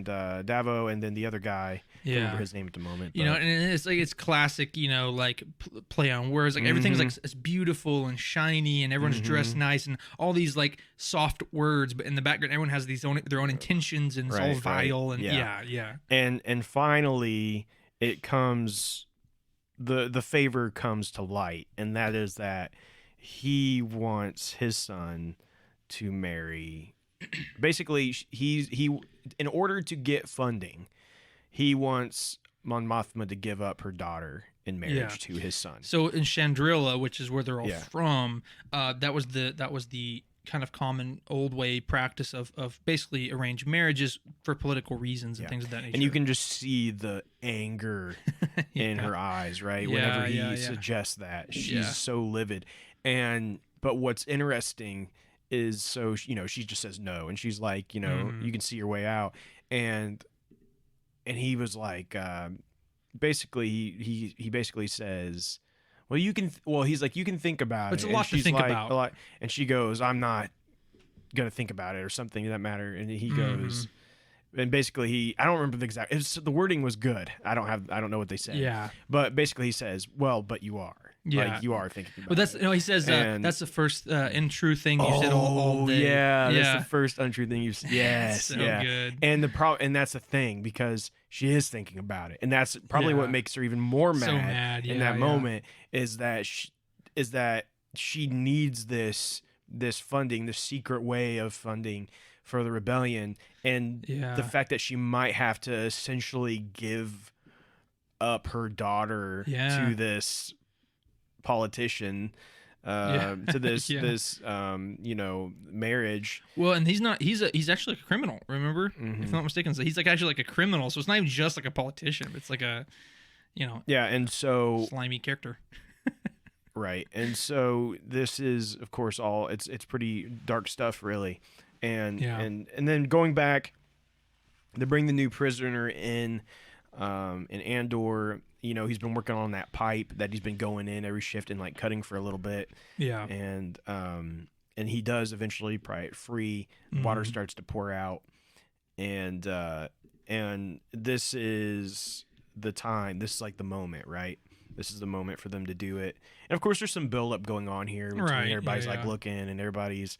Davo, and then the other guy. I can't remember his name at the moment. And it's like it's classic, like play on words. Like everything's like it's beautiful and shiny, and everyone's dressed nice, and all these like soft words. But in the background, everyone has their own intentions, and it's all vile. And And finally, it comes. The favor comes to light, and that is that he wants his son to marry. Basically, he in order to get funding, he wants Mon Mothma to give up her daughter in marriage to his son. So in Chandrila, which is where they're all from, that was the kind of common old way practice of basically arranged marriages for political reasons and things of that nature. And you can just see the anger in her eyes, right? Whenever he suggests that. She's so livid. But what's interesting is, so she just says no, and she's like, you can see your way out. And he was like, basically he basically says, well, he's like, you can think about it. It's a lot to think about. A lot. And she goes, I'm not going to think about it, or something of that matter. And he goes, and basically I don't remember the exact, the wording was good. I don't know what they said. Yeah. But basically he says, well, but you are. Yeah. Like, you are thinking about it. But that's, he says, that's the first untrue thing you said all day. Yeah. That's the first untrue thing you've said. Yes. So good. And and that's the thing, because she is thinking about it. And that's probably what makes her even more mad, in that moment, is that she needs this funding, this secret way of funding for the rebellion. And the fact that she might have to essentially give up her daughter to this politician, to this marriage. Well, and he's actually a criminal, remember? If I'm not mistaken. So he's like actually like a criminal, so it's not even just like a politician, it's like a and so slimy character. Right. And so this is, of course, it's pretty dark stuff, really. And then going back, they bring the new prisoner in Andor. He's been working on that pipe that he's been going in every shift and like cutting for a little bit. Yeah. And he does eventually pry it free. Water starts to pour out. And this is the time. This is like the moment, right? This is the moment for them to do it. And of course, there's some buildup going on here. Everybody's like looking, and everybody's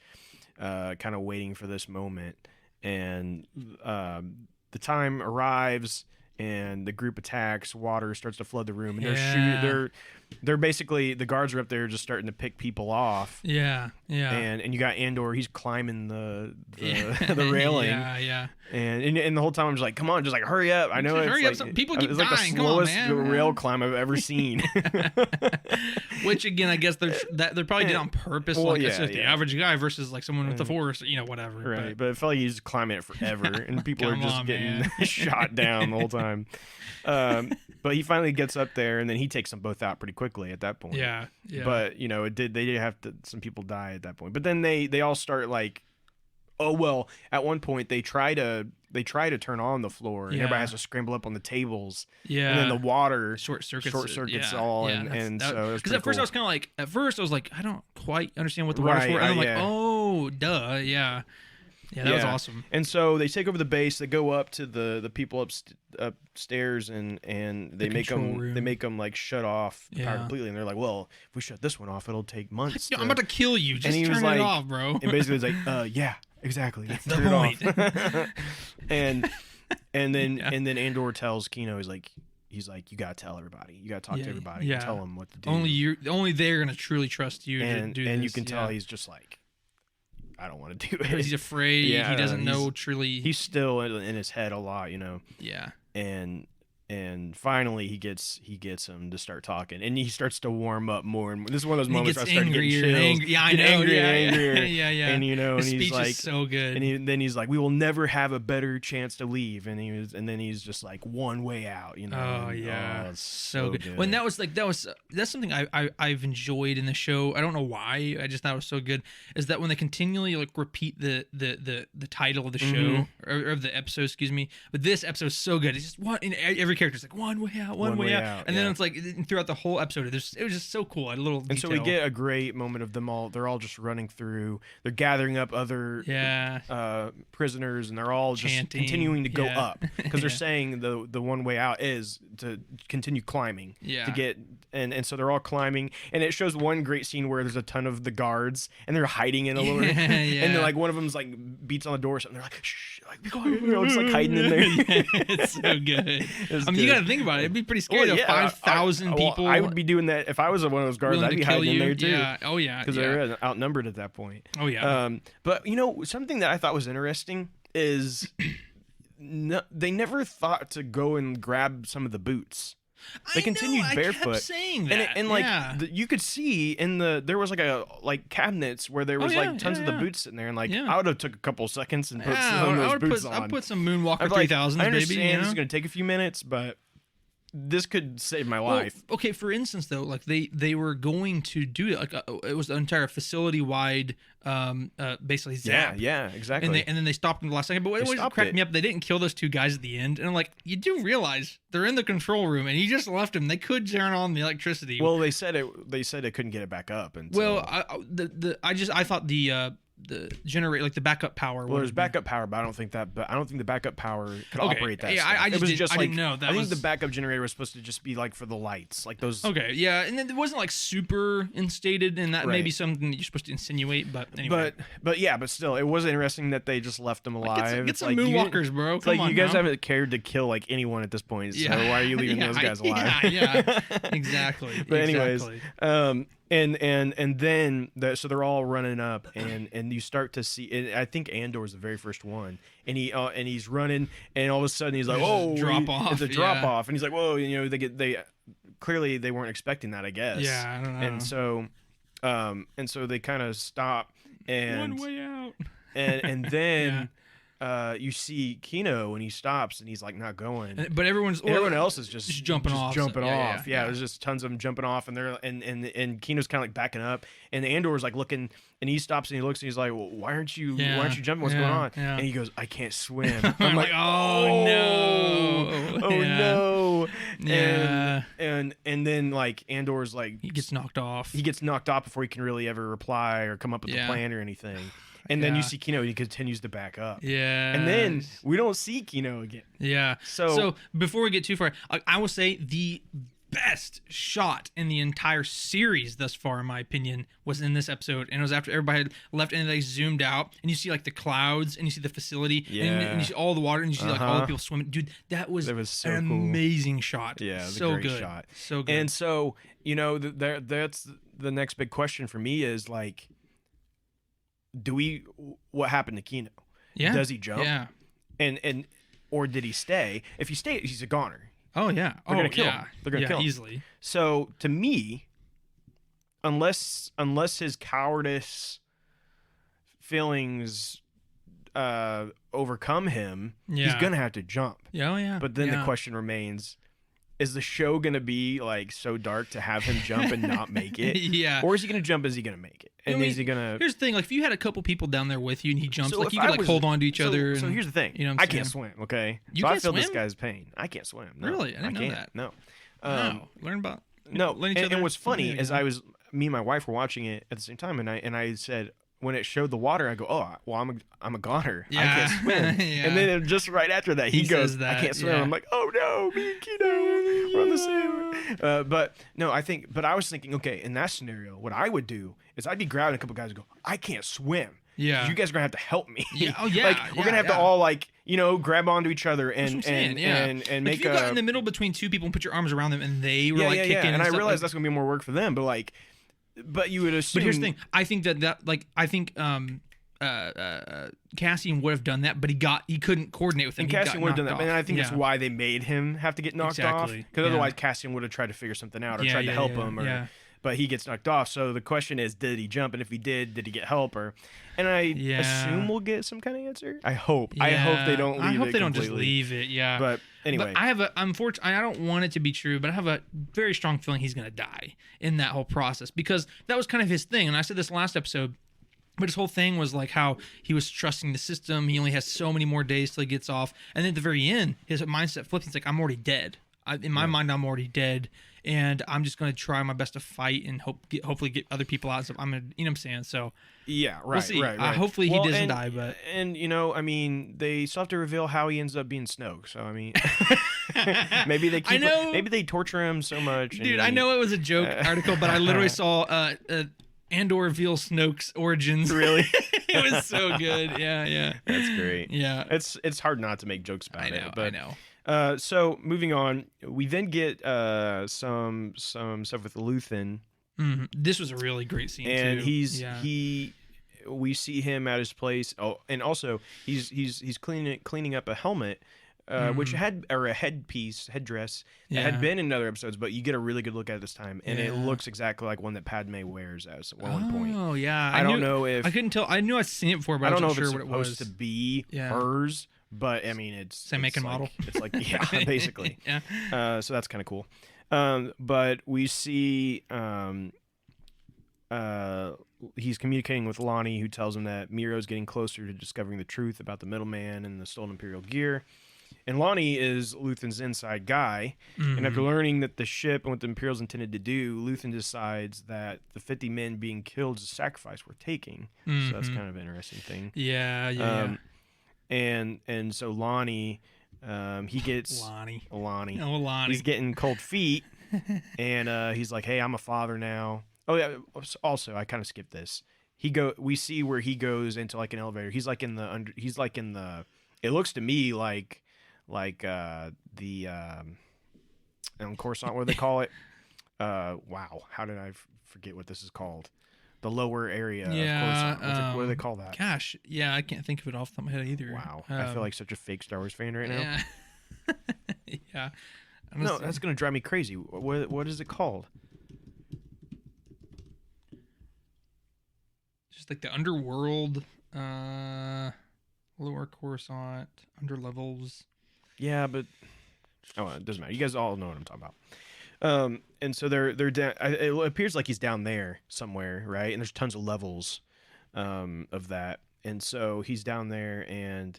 kind of waiting for this moment. And the time arrives, and the group attacks. Water starts to flood the room, and they're basically, the guards are up there just starting to pick people off. Yeah. And you got Andor. He's climbing the railing. And the whole time I'm just like, come on, just like hurry up. I know hurry it's up. Like, People keep dying. Like the slowest rail climb I've ever seen. Which again, I guess they're probably did on purpose. Well, like it's just the average guy versus like someone with the Force, whatever. Right, but it felt like he's climbing it forever, and people are just getting shot down the whole time. But he finally gets up there, and then he takes them both out pretty quickly at that point. Yeah. But they did have to. Some people die at that point. But then they all start like Oh well, at one point they try to turn on the floor, and everybody has to scramble up on the tables. Yeah, and then the water short circuits all, yeah, and that, so because at first cool. I was like, I don't quite understand what the water's for, and I'm like, oh, duh, yeah. Yeah, that was awesome. And so they take over the base. They go up to the people upstairs, and they make them like shut off the power completely. And they're like, "Well, if we shut this one off, it'll take months." I'm about to kill you. Just turn it off, bro. And basically, it's like, "Yeah, exactly. That's the point." and then Andor tells Kino, he's like, you gotta tell everybody. You gotta talk to everybody. And tell them what to do. Only they're gonna truly trust you to do this. And you can tell he's just like, I don't want to do it. He's afraid. Yeah, he doesn't know truly. He's still in his head a lot, Yeah. And finally he gets him to start talking, and he starts to warm up more and more. This is one of those moments where I start getting chills. Yeah, I know. Angrier and angrier. Yeah. And his and he's speech like, is so good. And then he's like, we will never have a better chance to leave. And then he's just like, one way out. Oh yeah, so good. When that's something I've enjoyed in the show. I don't know why. I just thought it was so good. Is that when they continually like repeat the title of the show or of the episode, excuse me. But this episode is so good. It's just one in every character's like one way out, one way out. And then it's like throughout the whole episode, it was just so cool. A little detail. And so we get a great moment of them all. They're all just running through. They're gathering up other prisoners, and they're all just chanting, continuing to go up because they're saying the one way out is to continue climbing. Yeah. To get and so they're all climbing, and it shows one great scene where there's a ton of the guards and they're hiding in a little. And then like one of them's like beats on the door or something. They're like, shh, like be quiet. They're all just like hiding in there. It's so good. You got to think about it. It'd be pretty scary. Well, 5,000 people. I would be doing that if I was one of those guards. I'd be hiding in there too. Yeah. Oh yeah. Because they're outnumbered at that point. Oh yeah. But something that I thought was interesting is they never thought to go and grab some of the boots. They continued barefoot. I kept saying that. And you could see there was like cabinets where there was tons of the boots sitting there, and I would have took a couple seconds and put some of those boots on. I put some Moonwalker 3000s, I understand baby. this is going to take a few minutes, but this could save my life. Okay, for instance, though, like they were going to do it, like it was the entire facility-wide, basically zap. Yeah, exactly. And then they stopped in the last second. But what always cracked me up, they didn't kill those two guys at the end. And I'm like, you do realize they're in the control room, and you just left them. They could turn on the electricity. Well, they said they couldn't get it back up. And I thought the generate like the backup power. Well, there's backup power, but I don't think the backup power could operate that. Yeah, I didn't know. I think the backup generator was supposed to just be like for the lights, like those. Okay, yeah, and then it wasn't like super instated, and that may be something that you're supposed to insinuate. But anyway, but still, it was interesting that they just left them alive. Get some moonwalkers, bro. Come on, you guys haven't cared to kill like anyone at this point. So why are you leaving those guys alive? Yeah, exactly. But anyways, and then so they're all running up, and you start to see. And I think Andor is the very first one, and he's running, and all of a sudden he's like, "Oh, drop off!" It's a drop off, and he's like, "Whoa!" They clearly they weren't expecting that, I guess. Yeah, I don't know. And so they kind of stop, and one way out, and then. You see Kino, and he stops, and he's like not going. But everyone else is just jumping off. Yeah, there's just tons of them jumping off, and they're and Kino's kind of like backing up, and Andor's like looking, and he stops and he looks, and he's like, well, why aren't you jumping? What's going on? Yeah. And he goes, I can't swim. I'm like, oh no. Yeah. And then like Andor's like he gets knocked off. He gets knocked off before he can really ever reply or come up with a plan or anything. And then you see Kino, and he continues to back up. Yeah. And then we don't see Kino again. Yeah. So before we get too far, I will say the best shot in the entire series thus far, in my opinion, was in this episode. And it was after everybody had left, and they zoomed out, and you see like the clouds, and you see the facility, and you see all the water, and you see like all the people swimming. Dude, that was so an amazing shot. Yeah, it was so a great good. shot. So good. And so, that's the next big question for me is like, what happened to Kino? Yeah. Does he jump? Yeah. And or did he stay? If he stayed, he's a goner. Oh yeah. They're gonna kill him. They're gonna kill him easily. So to me, unless his cowardice feelings overcome him, he's gonna have to jump. Yeah, oh yeah. But then the question remains, is the show gonna be like so dark to have him jump and not make it? Yeah. Or is he gonna jump? Is he gonna make it? And is he gonna? Here's the thing: like, if you had a couple people down there with you and he jumps, So like if you could I like was- hold on to each other. So and, here's the thing: you know what I'm I can't saying? swim. Okay, You so I can't feel this swim? guy's pain. I can't swim. No, Really? I didn't know can't. that. No. Wow. Learn about No. learn each And, other. and what's funny Yeah, is yeah. me and my wife were watching it at the same time, and I said. When it showed the water, I go, "Oh, well, I'm a goner. I Yeah. can't swim." Yeah. And then just right after that, he goes, says that, "I can't swim." yeah. I'm like, "Oh no, me and Kino, we're on the same." But no, but I was thinking, okay, in that scenario, what I would do is I'd be grabbing a couple guys and go, "I can't swim. Yeah. You guys are gonna have to help me." Yeah. Oh yeah. Like we're gonna have to all like grab onto each other That's what I'm and saying, yeah. and Like, make if you got in the middle between two people and put your arms around them and they were like kicking. And I stuff, realized like, that's gonna be more work for them, but you would assume. But here's the thing: I think I think Cassian would have done that, but he couldn't coordinate with him. And He got Cassian would have done that, knocked and I off. think that's Yeah. why they made him have to get knocked off. Exactly, Because yeah. otherwise, Cassian would have tried to figure something out or Yeah, tried to yeah, help yeah, him. yeah. But he gets knocked off. So the question is, did he jump? And if he did he get help? And I Yeah. assume we'll get some kind of answer. I hope. I hope they don't leave it. I hope they don't just completely. leave it. Yeah. But anyway, But I have unfortunately, I don't want it to be true, but I have a very strong feeling he's going to die in that whole process because that was kind of his thing. And I said this last episode, but his whole thing was like how he was trusting the system. He only has so many more days till he gets off. And then at the very end, his mindset flipped. He's like, I'm already dead. In my mind, I'm already dead. And I'm just going to try my best to fight and hopefully get other people out. So I'm going to, you know what I'm saying? So yeah, right, we'll see. right. Hopefully he doesn't die, but. And, I mean, they still have to reveal how he ends up being Snoke. So, I mean, maybe they keep maybe they torture him so much. Dude, I know it was a joke article, but I literally saw Andor reveals Snoke's origins. Really? It was so good. Yeah. That's great. Yeah. It's hard not to make jokes about it. I know. So moving on, we then get some stuff with Luthen, This was a really great scene and too. we see him at his place. Oh, and also he's cleaning up a helmet, which had a headdress that had been in other episodes, but you get a really good look at it this time, and it looks exactly like one that Padme wears at one point. Oh yeah. I don't know if I couldn't tell. I knew I'd seen it before, but I don't know wasn't if it's sure what it supposed was. to be hers. But I mean, it's Same make and model. It's like basically. Yeah. So that's kind of cool. But we see he's communicating with Lonnie, who tells him that Miro's getting closer to discovering the truth about the middleman and the stolen Imperial gear. And Lonnie is Luthen's inside guy. And after learning that the ship and what the Imperials intended to do, Luthen decides that the 50 men being killed is a sacrifice worth taking. So that's kind of an interesting thing. Yeah. And so Lonnie, he gets Lonnie. Lonnie. Oh, Lonnie. He's getting cold feet, and he's like, "Hey, I'm a father now." Oh yeah. Also, I kind of skipped this. We see where he goes into like an elevator. He's like in the. It looks to me like the Coruscant. What do they call it? Wow. How did I forget what this is called? The lower area of Coruscant. What do they call that? Gosh, yeah, I can't think of it off the top of my head either. Wow. I feel like such a fake Star Wars fan right now. Yeah. Yeah. No, that's going to drive me crazy. What is it called? Just like the underworld, lower Coruscant, under levels. Yeah, but it doesn't matter. You guys all know what I'm talking about. And so they're down. It appears like he's down there somewhere, right? And there's tons of levels of that. And so he's down there, and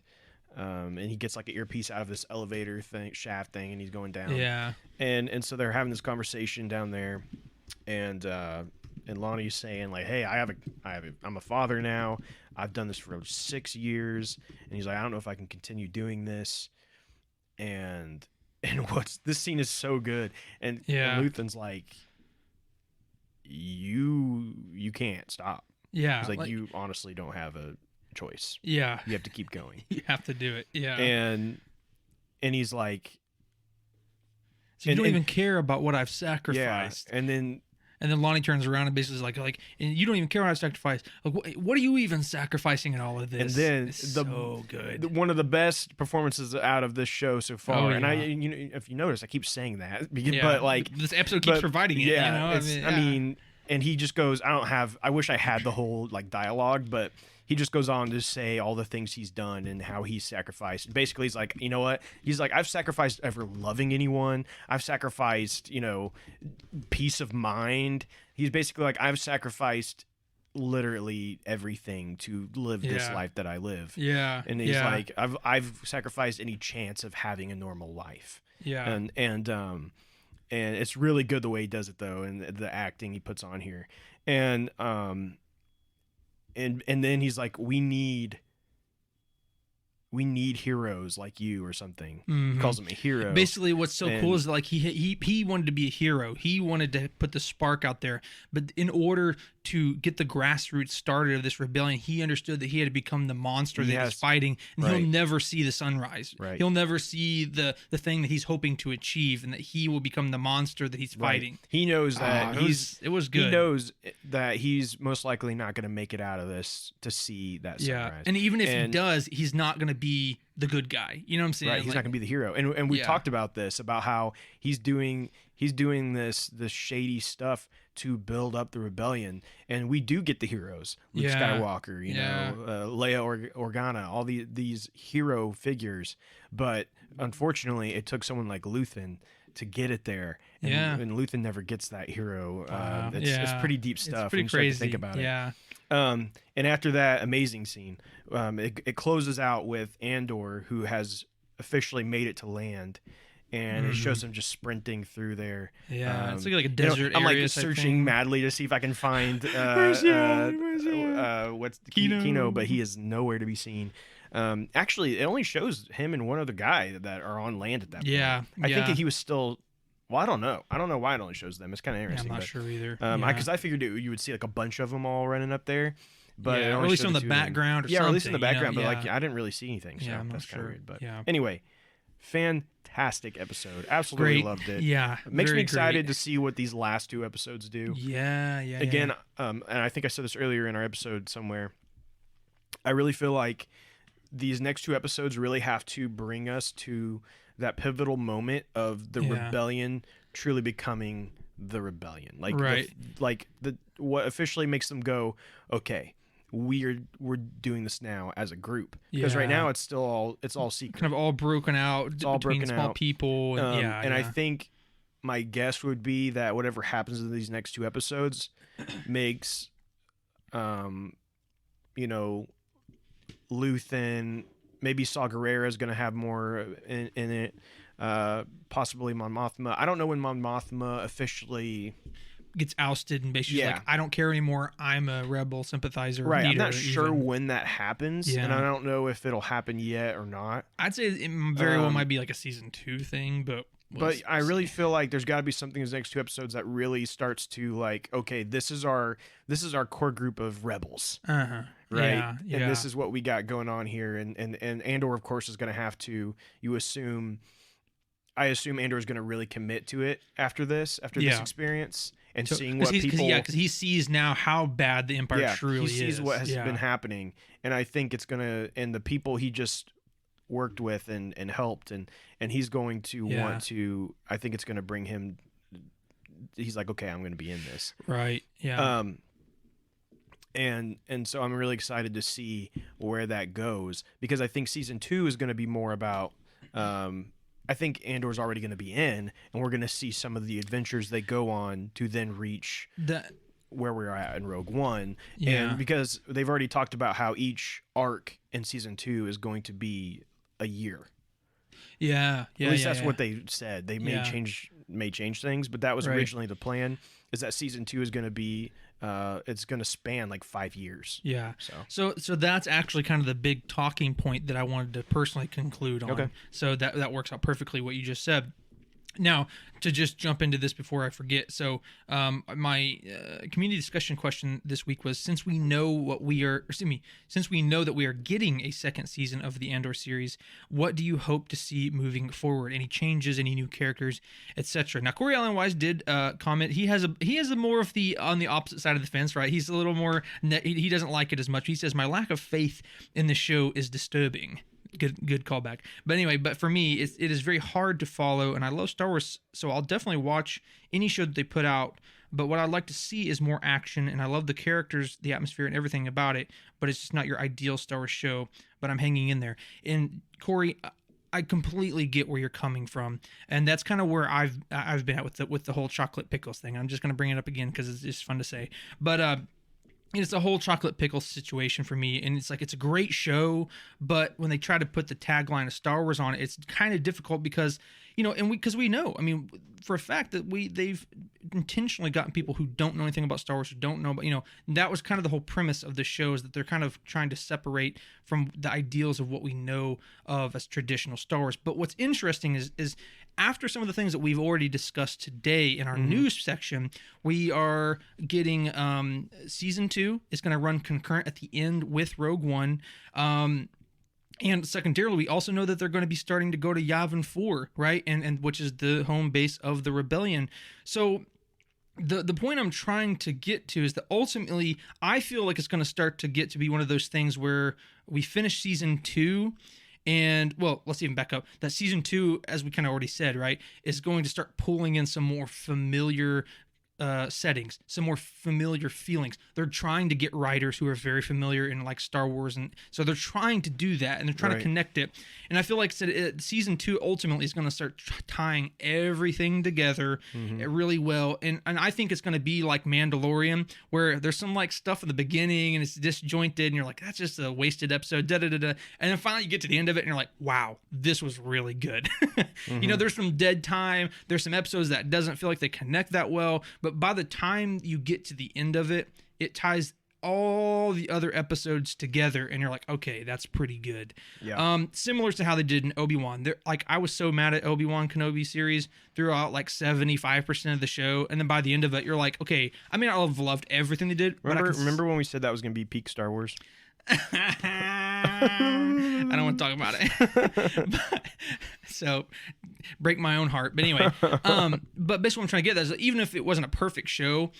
he gets like an earpiece out of this elevator shaft thing, and he's going down. Yeah. And so they're having this conversation down there, and Lonnie's saying like, "Hey, I'm a father now. I've done this for 6 years," and he's like, "I don't know if I can continue doing this," and this scene is so good, and Luthen's like, you can't stop. Yeah, he's like, you honestly don't have a choice. Yeah, you have to keep going. You have to do it. Yeah, and he's like, so you don't even care about what I've sacrificed. Yeah, and then Lonnie turns around and basically is like, and you don't even care what I sacrificed. Like, what are you even sacrificing in all of this? And then so good. One of the best performances out of this show so far. Oh, yeah. And if you notice, I keep saying that, yeah. but like this episode keeps providing it. Yeah, you know? I mean, and he just goes, I wish I had the whole like dialogue, but he just goes on to say all the things he's done and how he's sacrificed. Basically, he's like, you know what? He's like, I've sacrificed ever loving anyone. I've sacrificed, peace of mind. He's basically like, I've sacrificed literally everything to live this life that I live. Yeah. And he's like, I've sacrificed any chance of having a normal life. Yeah. And it's really good the way he does it though, and the acting he puts on here. And then he's like, we need heroes like you or something. He calls him a hero. Basically, what's so cool is like he wanted to be a hero. He wanted to put the spark out there. But in order to get the grassroots started of this rebellion, he understood that he had to become the monster that he's fighting, and he'll never see the sunrise. Right. He'll never see the thing that he's hoping to achieve, and that he will become the monster that he's fighting. He knows that it was good. He knows that he's most likely not going to make it out of this to see that sunrise. Yeah, and even if he does, he's not going to be the good guy. You know what I'm saying? Right. He's not going to be the hero. And we talked about this, about how he's doing this shady stuff to build up the rebellion. And we do get the heroes. Luke Skywalker, Leia Organa, all these hero figures. But unfortunately, it took someone like Luthen to get it there. And Luthen never gets that hero. It's pretty deep stuff. It's pretty crazy. To think about it. Yeah. And after that amazing scene, it closes out with Andor, who has officially made it to land, and it shows him just sprinting through there. Yeah, it's like a desert I'm area. like searching madly to see if I can find what's Kino, but he is nowhere to be seen. Actually, it only shows him and one other guy that are on land at that point. I think that he was still. Well, I don't know. I don't know why it only shows them. It's kind of interesting. I'm not sure either. Because I figured you would see like a bunch of them all running up there, but or at least on the background. Or at least in the background. But like I didn't really see anything. So I'm that's not kind of sure. weird. But anyway, fantastic episode. Absolutely loved it. Yeah, it makes me excited to see what these last two episodes do. Yeah. Again, and I think I said this earlier in our episode somewhere. I really feel like these next two episodes really have to bring us to that pivotal moment of the rebellion truly becoming the rebellion. Like what officially makes them go, okay, we're doing this now as a group. Because right now it's all secret. Kind of all broken out. It's all between small people. And I think my guess would be that whatever happens in these next two episodes makes Luthen, maybe Saw Gerrera is going to have more in it. Possibly Mon Mothma. I don't know when Mon Mothma officially gets ousted and basically like, I don't care anymore. I'm a rebel sympathizer. Right. I'm not sure when that happens, and I don't know if it'll happen yet or not. I'd say it very well might be like a season 2 thing, but I really feel like there's got to be something in the next two episodes that really starts to like, okay, this is our core group of rebels. Uh-huh. Right. Yeah. And this is what we got going on here. And Andor, of course, is going to have to, I assume Andor is going to really commit to it after this experience and seeing what people. Because he sees now how bad the Empire truly is. He sees what has been happening. And I think it's going to, and the people he just worked with and helped, and he's going to want to, I think it's going to bring him, he's like, okay, I'm going to be in this. Right. Yeah. And so I'm really excited to see where that goes, because I think season 2 is going to be more about, I think Andor's already going to be in, and we're going to see some of the adventures they go on to then reach where we're at in Rogue One. Yeah. And because they've already talked about how each arc in season 2 is going to be a year. Yeah. At least that's what they said. They may change things, but that was originally the plan, is that season 2 is going to be it's going to span like 5 years. Yeah. So that's actually kind of the big talking point that I wanted to personally conclude on. Okay. So that works out perfectly what you just said. Now, to just jump into this before I forget, so my community discussion question this week was, since we know that we are getting a second season of the Andor series, what do you hope to see moving forward? Any changes, any new characters, etc.? Now, Corey Allen Wise did comment. He has a more of the on the opposite side of the fence, right? He's a little more. He doesn't like it as much. He says, "My lack of faith in the show is disturbing." good callback. But anyway, but for me, it is very hard to follow, and I love Star Wars, so I'll definitely watch any show that they put out. But what I'd like to see is more action, and I love the characters, the atmosphere, and everything about it. But it's just not your ideal Star Wars show. But I'm hanging in there. And Corey, I completely get where you're coming from, and that's kind of where I've been at with the whole chocolate pickles thing. I'm just going to bring it up again because it's just fun to say. But it's a whole chocolate pickle situation for me, and it's like it's a great show, but when they try to put the tagline of Star Wars on it, it's kind of difficult because we know, I mean, for a fact that they've intentionally gotten people who don't know anything about Star Wars, who don't know, but that was kind of the whole premise of the show, is that they're kind of trying to separate from the ideals of what we know of as traditional Star Wars. But what's interesting is after some of the things that we've already discussed today in our news section, we are getting season 2 is going to run concurrent at the end with Rogue One. And secondarily, we also know that they're going to be starting to go to Yavin 4, right? And which is the home base of the rebellion. So the point I'm trying to get to is that ultimately, I feel like it's going to start to get to be one of those things where we finish season 2. And, well, let's even back up. That season 2, as we kind of already said, right, is going to start pulling in some more familiar settings, some more familiar feelings. They're trying to get writers who are very familiar in like Star Wars, and so they're trying to do that, and they're trying to connect it. And I feel like season 2 ultimately is going to start tying everything together really well. And I think it's going to be like Mandalorian, where there's some like stuff at the beginning and it's disjointed, and you're like, that's just a wasted episode, and then finally you get to the end of it and you're like, wow, this was really good. There's some dead time, there's some episodes that doesn't feel like they connect that well, but by the time you get to the end of it, it ties all the other episodes together, and you're like, okay, that's pretty good. Yeah. Similar to how they did in Obi-Wan. I was so mad at Obi-Wan Kenobi series throughout like 75% of the show, and then by the end of it, you're like, okay, I mean, I've loved everything they did. Remember when we said that was going to be peak Star Wars? I don't want to talk about it. So break my own heart. But anyway, but basically what I'm trying to get at is that even if it wasn't a perfect show,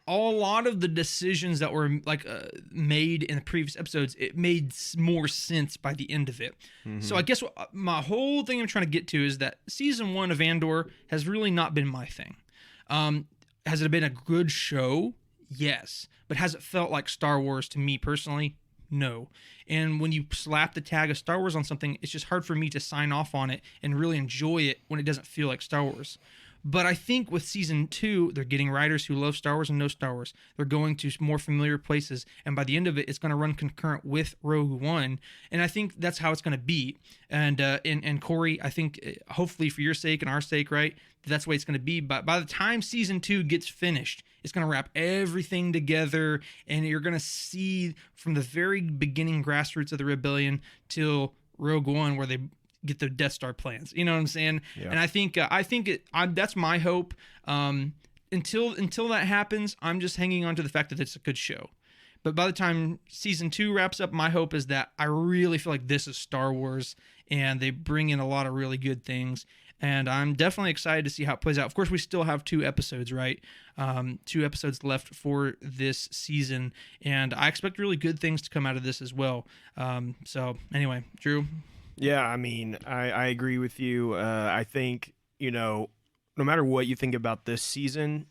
a lot of the decisions that were like made in the previous episodes, it made more sense by the end of it. So I guess my whole thing I'm trying to get to is that season 1 of Andor has really not been my thing. Has it been a good show? Yes. But has it felt like Star Wars to me personally? No. And when you slap the tag of Star Wars on something, it's just hard for me to sign off on it and really enjoy it when it doesn't feel like Star Wars. But I think with season 2, they're getting writers who love Star Wars and know Star Wars. They're going to more familiar places, and by the end of it, it's going to run concurrent with Rogue One. And I think that's how it's going to be. And Corey, I think hopefully for your sake and our sake, right, that's the way it's going to be. But by the time season 2 gets finished, it's going to wrap everything together, and you're going to see from the very beginning grassroots of the rebellion till Rogue One, where they get the Death Star plans. You know what I'm saying? Yeah. And I think that's my hope. Until that happens, I'm just hanging on to the fact that it's a good show. But by the time season 2 wraps up, my hope is that I really feel like this is Star Wars, and they bring in a lot of really good things. And I'm definitely excited to see how it plays out. Of course, we still have 2 episodes, right? 2 episodes left for this season, and I expect really good things to come out of this as well. So anyway, Drew? Yeah, I mean, I agree with you. I think, no matter what you think about this season,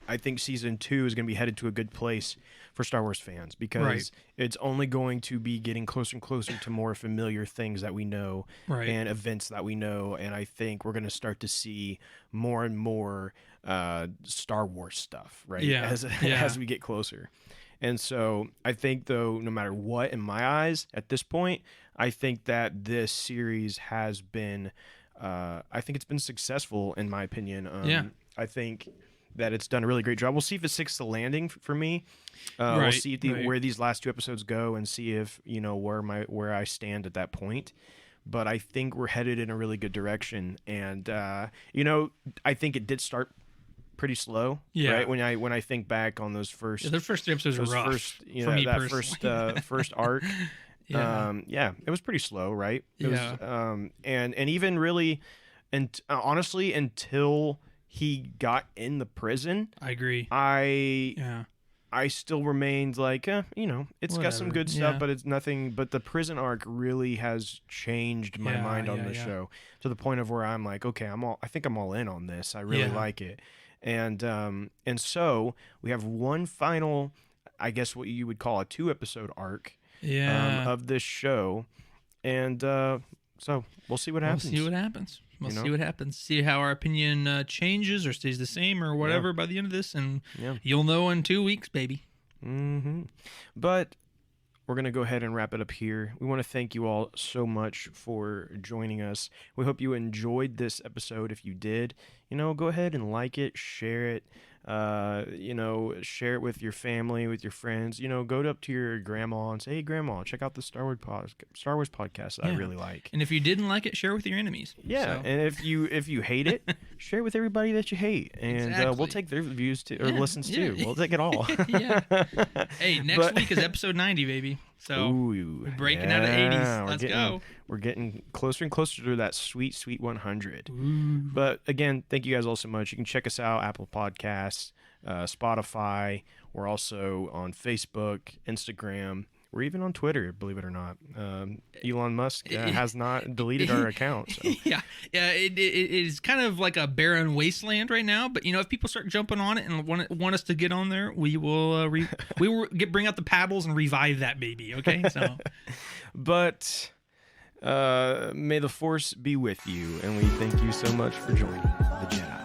I think season 2 is going to be headed to a good place for Star Wars fans, because it's only going to be getting closer and closer to more familiar things that we know and events that we know. And I think we're going to start to see more and more Star Wars stuff, right? As we get closer. And so I think, though, no matter what, in my eyes, at this point, I think that this series has been, I think it's been successful, in my opinion. I think that it's done a really great job. We'll see if it sticks the landing for me. We'll see where these last 2 episodes go, and see if, where I stand at that point. But I think we're headed in a really good direction. And, I think it did start pretty slow, right? When I think back on those first, the first 3 episodes were rough. First arc, it was pretty slow, right? It was, and even really, and honestly, until he got in the prison, I agree. I still remained like, it's got some Whatever. good stuff, Yeah. but it's nothing. But the prison arc really has changed my mind on the show to the point of where I'm like, okay, I think I'm all in on this. I really like it. And so we have one final, I guess what you would call a 2-episode arc of this show. And so we'll see what happens. We'll see what happens. See how our opinion changes or stays the same or whatever by the end of this, and you'll know in 2 weeks, baby. Mm-hmm. But we're going to go ahead and wrap it up here. We want to thank you all so much for joining us. We hope you enjoyed this episode. If you did, go ahead and like it, share it. Share it with your family, with your friends. Go up to your grandma and say, "Hey, Grandma, check out the Star Wars podcast that I really like." And if you didn't like it, share it with your enemies. Yeah, so. And if you hate it, share it with everybody that you hate, and we'll take their views too, or listens too. We'll take it all. Hey, next week is episode 90, baby. So we're breaking out of 80s. Let's go. We're getting closer and closer to that sweet 100. Ooh. But again, thank you guys all so much. You can check us out, Apple Podcasts, Spotify. We're also on Facebook, Instagram. We're even on Twitter, believe it or not. Elon Musk has not deleted our account. So. It is kind of like a barren wasteland right now. But if people start jumping on it and want us to get on there, we will bring out the paddles and revive that baby. Okay, so. But may the Force be with you, and we thank you so much for joining the Jedi.